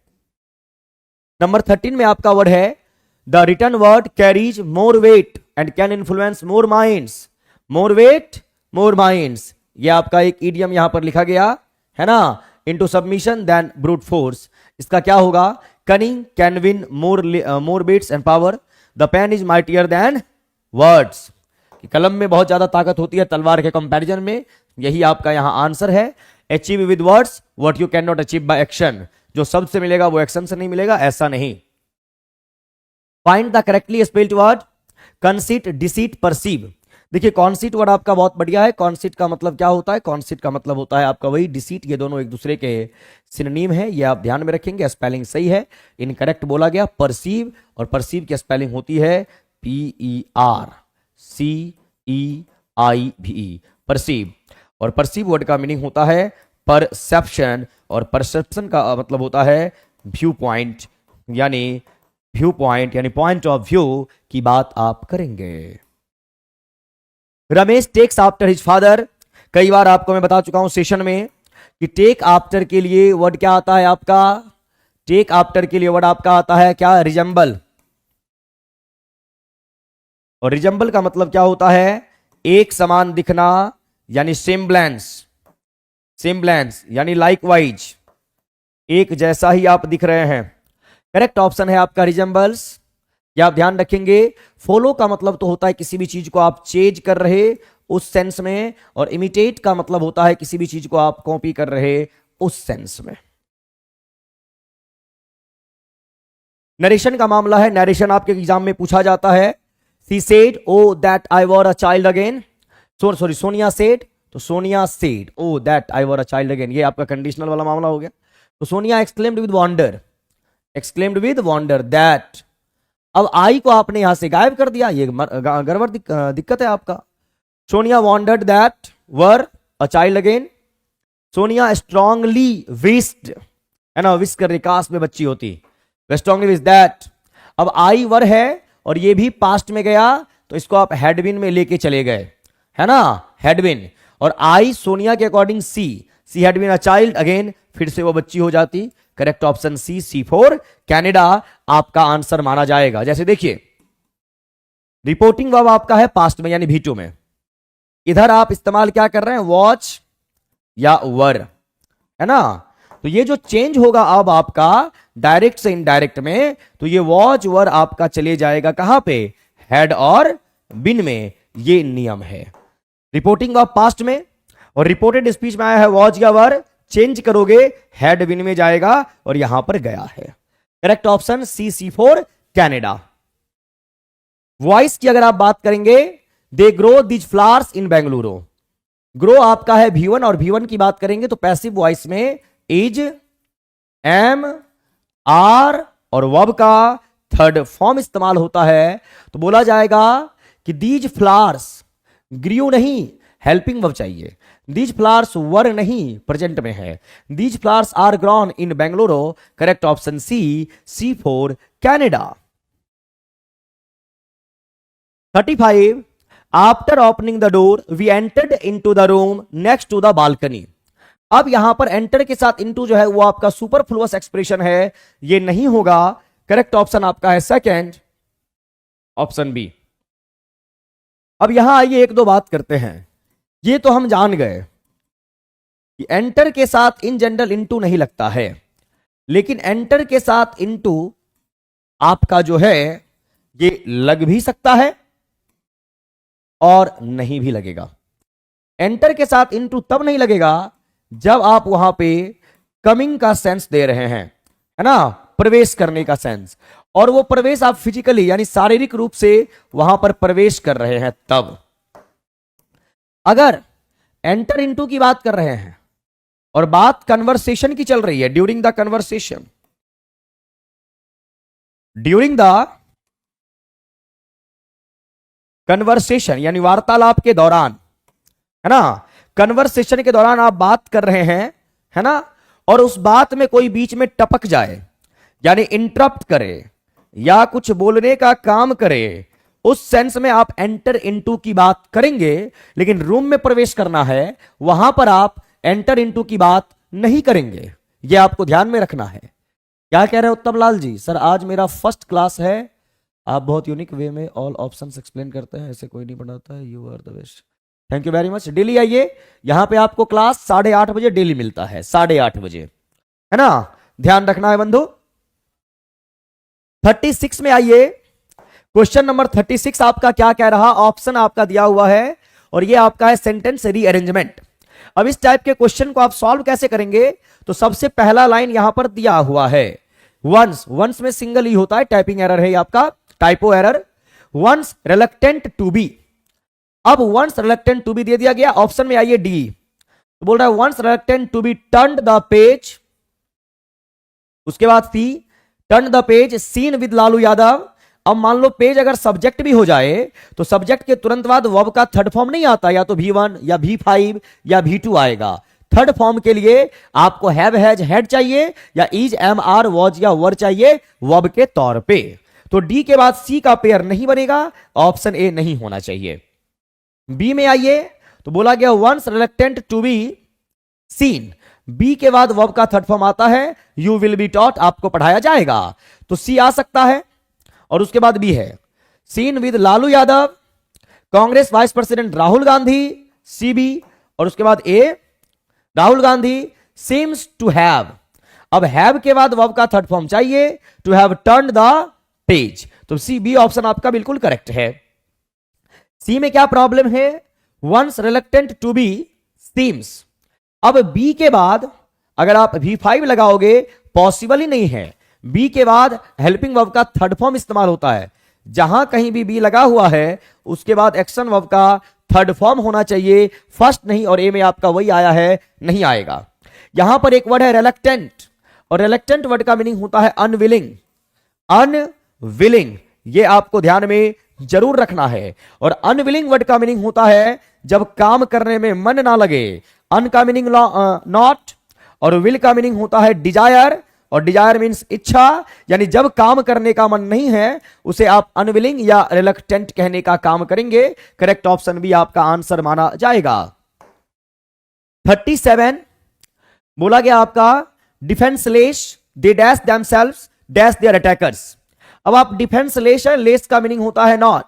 नंबर 13 में आपका वर्ड है the written word carries more weight and can influence more minds. More weight more minds, ये आपका एक इडियम यहां पर लिखा गया है ना, into submission than brute force. इसका क्या होगा, cunning can win more bits and power, the pen is mightier than words, कलम में बहुत ज्यादा ताकत होती है तलवार के कंपैरिजन में। यही आपका यहां आंसर है। Achieve with words what you can not achieve by action, जो शब्द से मिलेगा वो एक्शन से नहीं मिलेगा, ऐसा नहीं। Find the correctly spelled word conceit, deceit, perceive. देखिए कॉन्सीट वर्ड आपका बहुत बढ़िया है। कॉन्सीट का मतलब क्या होता है, कॉन्सीट का मतलब होता है आपका वही डिसीट, ये दोनों एक दूसरे के सिनोनिम है, ये आप ध्यान में रखेंगे। स्पेलिंग सही है, इनकरेक्ट बोला गया परसीव, और परसीव की स्पेलिंग होती है PERCEIVE, परसीव। और परसीव वर्ड का मीनिंग होता है परसेप्शन, और परसेप्शन का मतलब होता है व्यू पॉइंट, यानी पॉइंट ऑफ व्यू की बात आप करेंगे। Ramesh takes after his father, कई बार आपको मैं बता चुका हूं सेशन में कि टेक आफ्टर के लिए वर्ड क्या आता है आपका, टेक आफ्टर के लिए वर्ड आपका आता है क्या, रिजेंबल। और रिजेंबल का मतलब क्या होता है, एक समान दिखना, यानी सेम्बलेंस, यानी लाइकवाइज, एक जैसा ही आप दिख रहे हैं। करेक्ट ऑप्शन है आपका रिजेंबल्स। या आप ध्यान रखेंगे, फॉलो का मतलब तो होता है किसी भी चीज को आप चेंज कर रहे उस सेंस में, और इमिटेट का मतलब होता है किसी भी चीज को आप कॉपी कर रहे उस सेंस में। नरेशन का मामला है, नरेशन आपके एग्जाम में पूछा जाता है। She said oh that I were a child again, sorry Sonia said, तो Sonia said oh that I were a child again, ये आपका कंडीशनल वाला मामला हो गया। तो Sonia exclaimed with wonder that, अब आई को आपने यहां से गायब कर दिया, ये गड़बड़ दिक्कत है आपका। Sonia wandered that were a child again, Sonia strongly wished, है ना, विश कर काश में बच्ची होती, स्ट्रांगली विश दैट। अब आई वर है और ये भी पास्ट में गया, तो इसको आप हेडविन में लेके चले गए, है ना, हेडविन। और आई सोनिया के according she had been a child again, फिर से वो बच्ची हो जाती। Correct option C for Canada आपका आंसर माना जाएगा। जैसे देखिए रिपोर्टिंग वर्ब आपका है पास्ट में, यानी V2 में, इधर आप इस्तेमाल क्या कर रहे हैं, वॉच या वर, है ना। तो ये जो चेंज होगा अब आपका डायरेक्ट से इनडायरेक्ट में, तो ये वॉच वर आपका चले जाएगा कहां पे, हेड और बिन में, ये नियम है। रिपोर्टिंग ऑफ पास्ट में और रिपोर्टेड स्पीच में आया है वॉच या वर, चेंज करोगे हेड विन में जाएगा और यहां पर गया है। Correct option C for Canada. Voice की अगर आप बात करेंगे, they grow these flowers in Bengaluru, grow आपका है V1, और V1 की बात करेंगे तो पैसिव वॉइस में इज, एम, आर और वर्ब का थर्ड फॉर्म इस्तेमाल होता है, तो बोला जाएगा कि दीज फ्लावर्स, ग्रीव नहीं, हेल्पिंग वर्ब चाहिए। दीज फ्लावर्स वर नहीं, प्रेजेंट में है। These flowers are grown in Bengaluru. Correct option C for Canada. 35 after opening the door we entered into the room next to the balcony. अब यहां पर enter के साथ इनटू जो है वो आपका सुपरफ्लुअस एक्सप्रेशन है, ये नहीं होगा। करेक्ट ऑप्शन आपका है सेकंड, ऑप्शन बी। अब यहां आइए एक दो बात करते हैं। ये तो हम जान गए कि एंटर के साथ इन जनरल इनटू नहीं लगता है, लेकिन एंटर के साथ इनटू आपका जो है ये लग भी सकता है और नहीं भी लगेगा। एंटर के साथ इनटू तब नहीं लगेगा जब आप वहां पे कमिंग का सेंस दे रहे हैं, है ना, प्रवेश करने का सेंस, और वो प्रवेश आप फिजिकली यानी शारीरिक रूप से वहां पर प्रवेश कर रहे हैं तब। अगर एंटर इनटू की बात कर रहे हैं और बात कन्वर्सेशन की चल रही है, ड्यूरिंग द कन्वर्सेशन, यानी वार्तालाप के दौरान, है ना, कन्वर्सेशन के दौरान आप बात कर रहे हैं, है ना, और उस बात में कोई बीच में टपक जाए यानी इंटरप्ट करे या कुछ बोलने का काम करे, उस सेंस में आप एंटर इनटू की बात करेंगे। लेकिन रूम में प्रवेश करना है, वहां पर आप एंटर इनटू की बात नहीं करेंगे, यह आपको ध्यान में रखना है। क्या कह रहे हैं उत्तम लाल जी, सर आज मेरा फर्स्ट क्लास है, आप बहुत यूनिक वे में ऑल ऑप्शंस एक्सप्लेन करते हैं, ऐसे कोई नहीं बनाता है, you are the best. Thank you very much. Daily आइए, यहां पे आपको क्लास 8:30 बजे डेली मिलता है, 8:30 बजे, है ना, ध्यान रखना है बंधु। 36 में आइए। क्वेश्चन नंबर 36 आपका क्या कह रहा, ऑप्शन आपका दिया हुआ है और ये आपका है सेंटेंस रीअरेंजमेंट। अब इस टाइप के क्वेश्चन को आप सॉल्व कैसे करेंगे, तो सबसे पहला लाइन यहां पर दिया हुआ है वंस, वंस में सिंगल ही होता है, टाइपिंग एरर है आपका, typo error. Once reluctant to be, अब वंस रिलक्टेंट टू बी दे दिया गया। ऑप्शन में आइए डी, तो बोल रहा है once reluctant to be turned the page. उसके बाद C, turn the page seen with Lalu Yadav. अब मान लो पेज अगर सब्जेक्ट भी हो जाए तो सब्जेक्ट के तुरंत बाद वर्ब का थर्ड फॉर्म नहीं आता, या तो V1 या V5 या V2 आएगा। थर्ड फॉर्म के लिए आपको हैव हैज हैड चाहिए या इज एम आर वॉज या वर चाहिए वर्ब के तौर पे। तो डी के बाद सी का पेयर नहीं बनेगा, ऑप्शन ए नहीं होना चाहिए। बी में आइए, तो बोला गया once reluctant to be seen, be के बाद वर्ब का थर्ड फॉर्म आता है यू विल बी टॉट, आपको पढ़ाया जाएगा, तो सी आ सकता है। और उसके बाद बी है seen with Lalu Yadav, Congress vice president Rahul Gandhi, C B. और उसके बाद A Rahul Gandhi seems to have, अब हैव के बाद वर्ब का थर्ड फॉर्म चाहिए, to have turned the page, तो सी बी ऑप्शन आपका बिल्कुल करेक्ट है। सी में क्या प्रॉब्लम है, once reluctant to be seems, अब बी के बाद अगर आप V5 लगाओगे पॉसिबल ही नहीं है। बी के बाद हेल्पिंग वर्ब का थर्ड फॉर्म इस्तेमाल होता है, जहां कहीं भी बी लगा हुआ है उसके बाद एक्शन वर्ब का थर्ड फॉर्म होना चाहिए, फर्स्ट नहीं। और ए में आपका वही आया है, नहीं आएगा। यहां पर एक वर्ड है रिलक्टेंट, और रिलक्टेंट वर्ड का मीनिंग होता है अनविलिंग, अनविलिंग, ये आपको ध्यान में जरूर रखना है। और अनविलिंग वर्ड का मीनिंग होता है जब काम करने में मन ना लगे, अन का मीनिंग नॉट, और विल का मीनिंग होता है डिजायर, और डिजायर मीन्स इच्छा, यानी जब काम करने का मन नहीं है उसे आप अनविलिंग या रिलक्टेंट कहने का काम करेंगे। करेक्ट ऑप्शन भी आपका आंसर माना जाएगा। 37 बोला गया आपका defenceless they dash themselves dash their attackers. अब आप डिफेंसलेस है, लेस का मीनिंग होता है नॉट,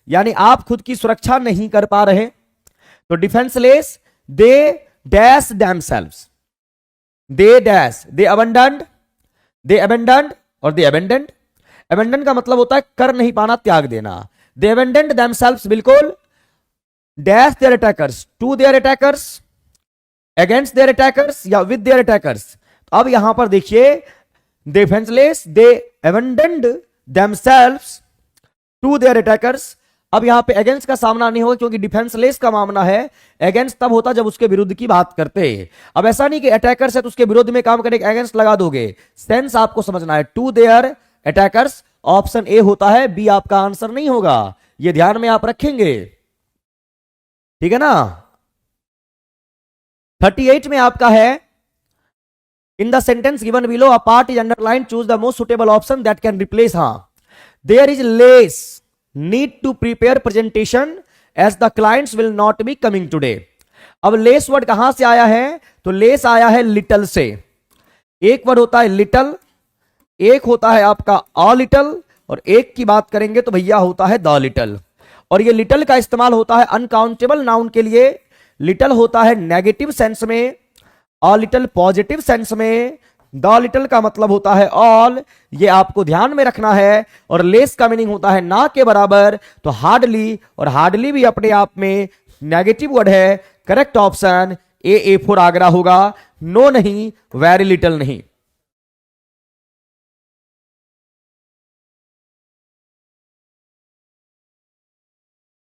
यानी आप खुद की सुरक्षा नहीं कर पा रहे, तो defenceless they dash themselves, they dash, they abandoned, they abandoned और दे अबेंडेंड। अबेंडन का मतलब होता है कर नहीं पाना, त्याग देना। दे अबेंडेंड देमसेल्व्स बिल्कुल, dash their attackers, to their attackers, against their attackers या विद देयर अटैकर्स। अब यहां पर देखिए defenceless they abandoned themselves to their attackers. अब यहां पे अगेंस्ट का सामना नहीं होगा क्योंकि डिफेंसलेस का मामला है, अगेंस्ट तब होता जब उसके विरुद्ध की बात करते। अब ऐसा नहीं कि अटैकर्स है तो उसके विरुद्ध में काम करने के अगेंस्ट लगा दोगे, सेंस आपको समझना है। To their attackers option A होता है, बी आपका आंसर नहीं होगा, ये ध्यान में आप रखेंगे, ठीक है ना। 38 में आपका है in the sentence given below a part is underline, choose the most suitable option that can replace. हां, there is less need to prepare presentation as the clients will not be coming today। अब less word कहां से आया है, तो less आया है little से। एक वर्ड होता है लिटल, एक होता है आपका अ लिटल, और एक की बात करेंगे तो भैया होता है द लिटल। और ये लिटल का इस्तेमाल होता है अनकाउंटेबल नाउन के लिए। लिटल होता है नेगेटिव सेंस में, अ लिटल पॉजिटिव सेंस में, द लिटल का मतलब होता है ऑल, ये आपको ध्यान में रखना है। और लेस का मीनिंग होता है ना के बराबर, तो हार्डली, और हार्डली भी अपने आप में नेगेटिव वर्ड है। Correct option A for Agra होगा, नो नहीं, वेरी लिटल नहीं।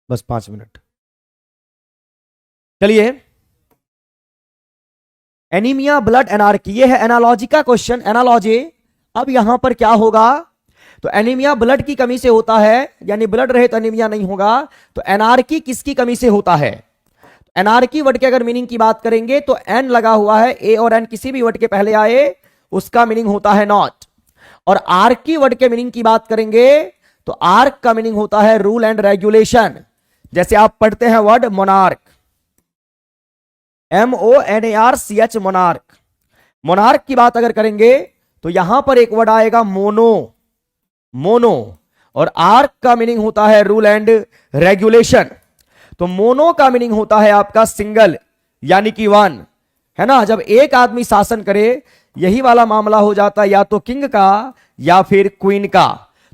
बस 5 मिनट, चलिए। एनीमिया ब्लड एनार्की, ये है एनालॉजी का क्वेश्चन, एनालॉजी। अब यहां पर क्या होगा, तो एनीमिया ब्लड की कमी से होता है, यानी ब्लड रहे तो एनीमिया नहीं होगा। तो एनार्की किसकी कमी से होता है, एनार्की वर्ड के अगर मीनिंग की बात करेंगे तो एन लगा हुआ है, ए और एन किसी भी वर्ड के पहले आए उसका मीनिंग होता है नॉट। और आर्की वर्ड के मीनिंग की बात करेंगे तो आर्क का मीनिंग होता है रूल एंड रेगुलेशन। जैसे आप पढ़ते हैं word monarch, MONARCH, monarch. Monarch की बात अगर करेंगे तो यहां पर एक वर्ड आएगा मोनो, मोनो, और आर्क का मीनिंग होता है रूल एंड रेगुलेशन। तो मोनो का मीनिंग होता है आपका सिंगल, यानी कि वन, है ना। जब एक आदमी शासन करे, यही वाला मामला हो जाता है या तो किंग का या फिर क्वीन का।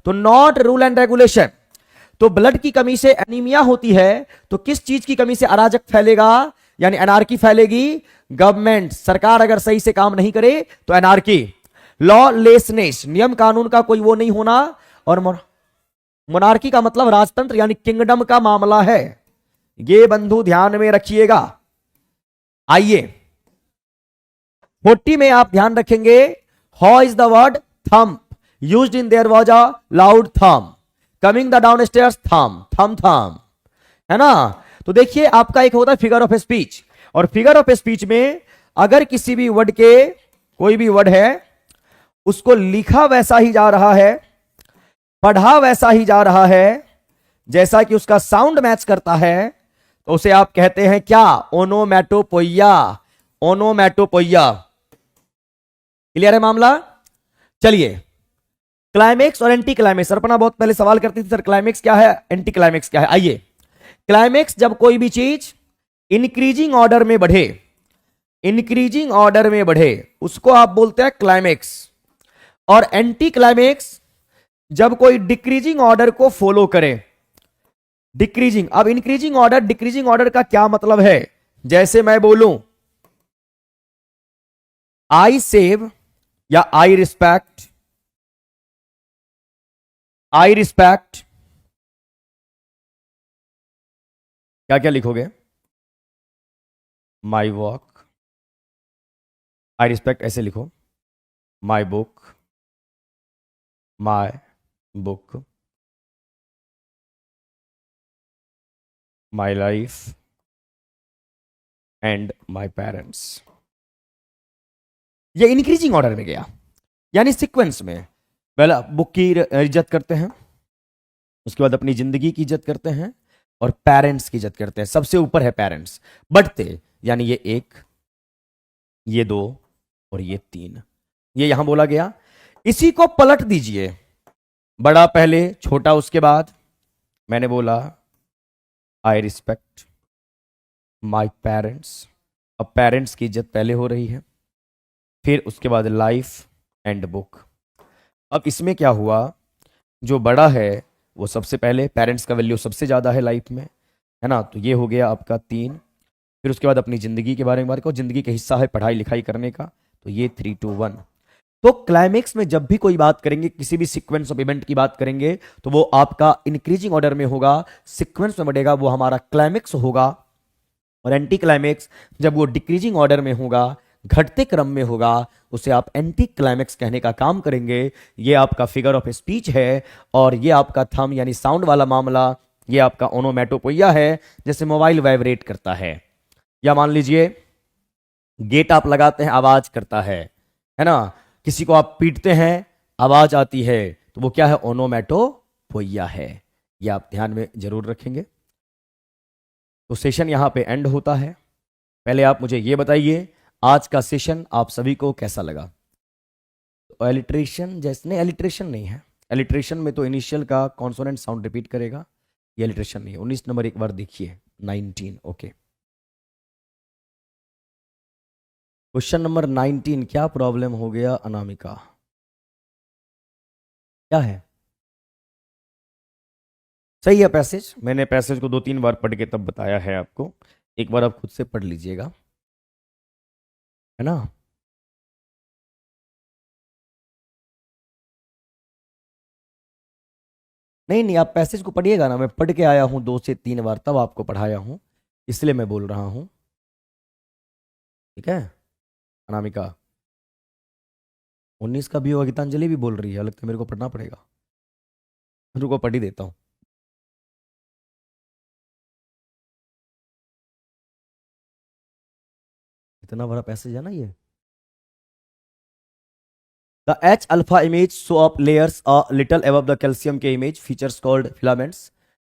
तो नॉट रूल एंड रेगुलेशन। तो ब्लड की कमी से एनीमिया होती है, तो किस चीज की कमी से अराजक फैलेगा, यानी एनार्की फैलेगी। गवर्नमेंट, सरकार अगर सही से काम नहीं करे तो एनार्की। लॉलेसनेस, नियम कानून का कोई वो नहीं होना। और मोनार्की का मतलब राजतंत्र यानी किंगडम का मामला है। ये बंधु ध्यान में रखिएगा। आइए 40 में आप ध्यान रखेंगे, how is the word thumb used in their was a loud thumb coming the down stairs, thumb thumb thumb, है ना। तो देखिए आपका एक होता है फिगर ऑफ स्पीच, और फिगर ऑफ स्पीच में अगर किसी भी वर्ड के, कोई भी वर्ड है, उसको लिखा वैसा ही जा रहा है, पढ़ा वैसा ही जा रहा है, जैसा कि उसका साउंड मैच करता है, तो उसे आप कहते हैं क्या, ओनोमैटोपोइया। ओनोमैटोपोइया। क्लियर है मामला। चलिए क्लाइमेक्स और एंटी क्लाइमेक्स, अर्पणा बहुत पहले सवाल करती थी सर क्लाइमेक्स क्या है, एंटी क्लाइमेक्स क्या है। आइए, क्लाइमेक्स जब कोई भी चीज इंक्रीजिंग ऑर्डर में बढ़े, इंक्रीजिंग ऑर्डर में बढ़े, उसको आप बोलते हैं क्लाइमेक्स। और एंटी क्लाइमेक्स जब कोई डिक्रीजिंग ऑर्डर को फॉलो करे। डिक्रीजिंग, अब इंक्रीजिंग ऑर्डर, डिक्रीजिंग ऑर्डर का क्या मतलब है। जैसे मैं बोलूं आई सेव या आई रिस्पेक्ट, आई रिस्पेक्ट, क्या क्या लिखोगे, माई वॉक, आई रिस्पेक्ट ऐसे लिखो, my book, my book, my life and my parents. ये इंक्रीजिंग ऑर्डर में गया, यानी सीक्वेंस में। पहला बुक की इज्जत करते हैं, उसके बाद अपनी जिंदगी की इज्जत करते हैं, और पेरेंट्स की इज्जत करते हैं। सबसे ऊपर है पेरेंट्स, बढ़ते, यानी ये 1, ये 2 और ये 3, ये यहां बोला गया। इसी को पलट दीजिए, बड़ा पहले, छोटा उसके बाद। मैंने बोला आई रिस्पेक्ट माई पेरेंट्स, अब पेरेंट्स की इज्जत पहले हो रही है, फिर उसके बाद लाइफ एंड बुक। अब इसमें क्या हुआ, जो बड़ा है वो सबसे पहले, पेरेंट्स का वैल्यू सबसे ज्यादा है लाइफ में, है ना। तो ये हो गया आपका 3। फिर उसके बाद अपनी जिंदगी के बारे में बात करो, जिंदगी का हिस्सा है पढ़ाई लिखाई करने का, तो ये 3, 2, 1। तो क्लाइमेक्स में जब भी कोई बात करेंगे, किसी भी सीक्वेंस ऑफ इवेंट की बात करेंगे, तो वो आपका इंक्रीजिंग ऑर्डर में होगा, सीक्वेंस में बढ़ेगा, वो हमारा क्लाइमेक्स होगा। और एंटी क्लाइमेक्स जब वो डिक्रीजिंग ऑर्डर में होगा, घटते क्रम में होगा, उसे आप एंटी क्लाइमेक्स कहने का काम करेंगे। ये आपका फिगर ऑफ स्पीच है, और ये आपका थंब यानी साउंड वाला मामला, ये आपका ओनोमैटोपोइया है, जैसे मोबाइल वाइब्रेट करता है, या मान लीजिए गेट आप लगाते हैं, आवाज करता है ना। किसी को आप पीटते हैं, आवाज आती है, तो वो क्या है, ओनोमैटोपोइया है। ये आप ध्यान में जरूर रखेंगे। तो सेशन यहां पे एंड होता है। पहले आप मुझे ये बताइए, आज का सेशन आप सभी को कैसा लगा। तो एलिट्रेशन, जैसे नहीं, एलिट्रेशन नहीं है। एलिट्रेशन में तो इनिशियल का कॉन्सोनेंट साउंड रिपीट करेगा, ये एलिट्रेशन नहीं है। 19 नंबर एक बार देखिए, 19, ओके। क्वेश्चन नंबर 19, क्या प्रॉब्लम हो गया अनामिका, क्या है। सही है पैसेज, मैंने पैसेज को 2-3 बार पढ़ के तब बताया है आपको, एक बार आप खुद से पढ़ लीजिएगा, है ना। नहीं नहीं, आप पैसेज को पढ़िएगा ना, मैं पढ़ के आया हूं 2 से 3 बार, तब आपको पढ़ाया हूं, इसलिए मैं बोल रहा हूं, ठीक है। अनामिका 19 का भी होगा, गीतांजलि भी बोल रही है, लगता है मेरे को पढ़ना पड़ेगा, रुको पढ़ ही देता हूं। इतना बड़ा पैसेज है ना ये। The H alpha image show up layers a little above the calcium K image. Features called filaments,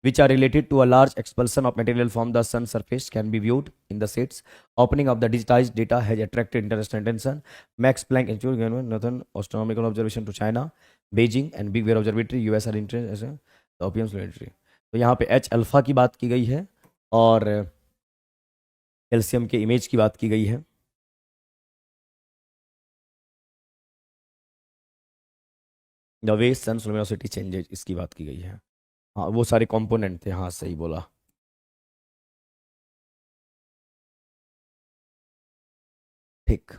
which are related to a large expulsion of material from the sun surface, can be viewed in the sets. Opening of the digitized data has attracted international attention. Max Planck Institute, Northern Astronomical Observation to China, Beijing and Big Bear Observatory, US are interested. The Opium Laboratory. तो यहाँ पे H alpha की बात की गई है, और calcium के इमेज की बात की गई है। द वे सन्स लुमिनोसिटी चेंजेज इसकी बात की गई है। हाँ वो सारे कंपोनेंट थे, हाँ सही बोला। ठीक।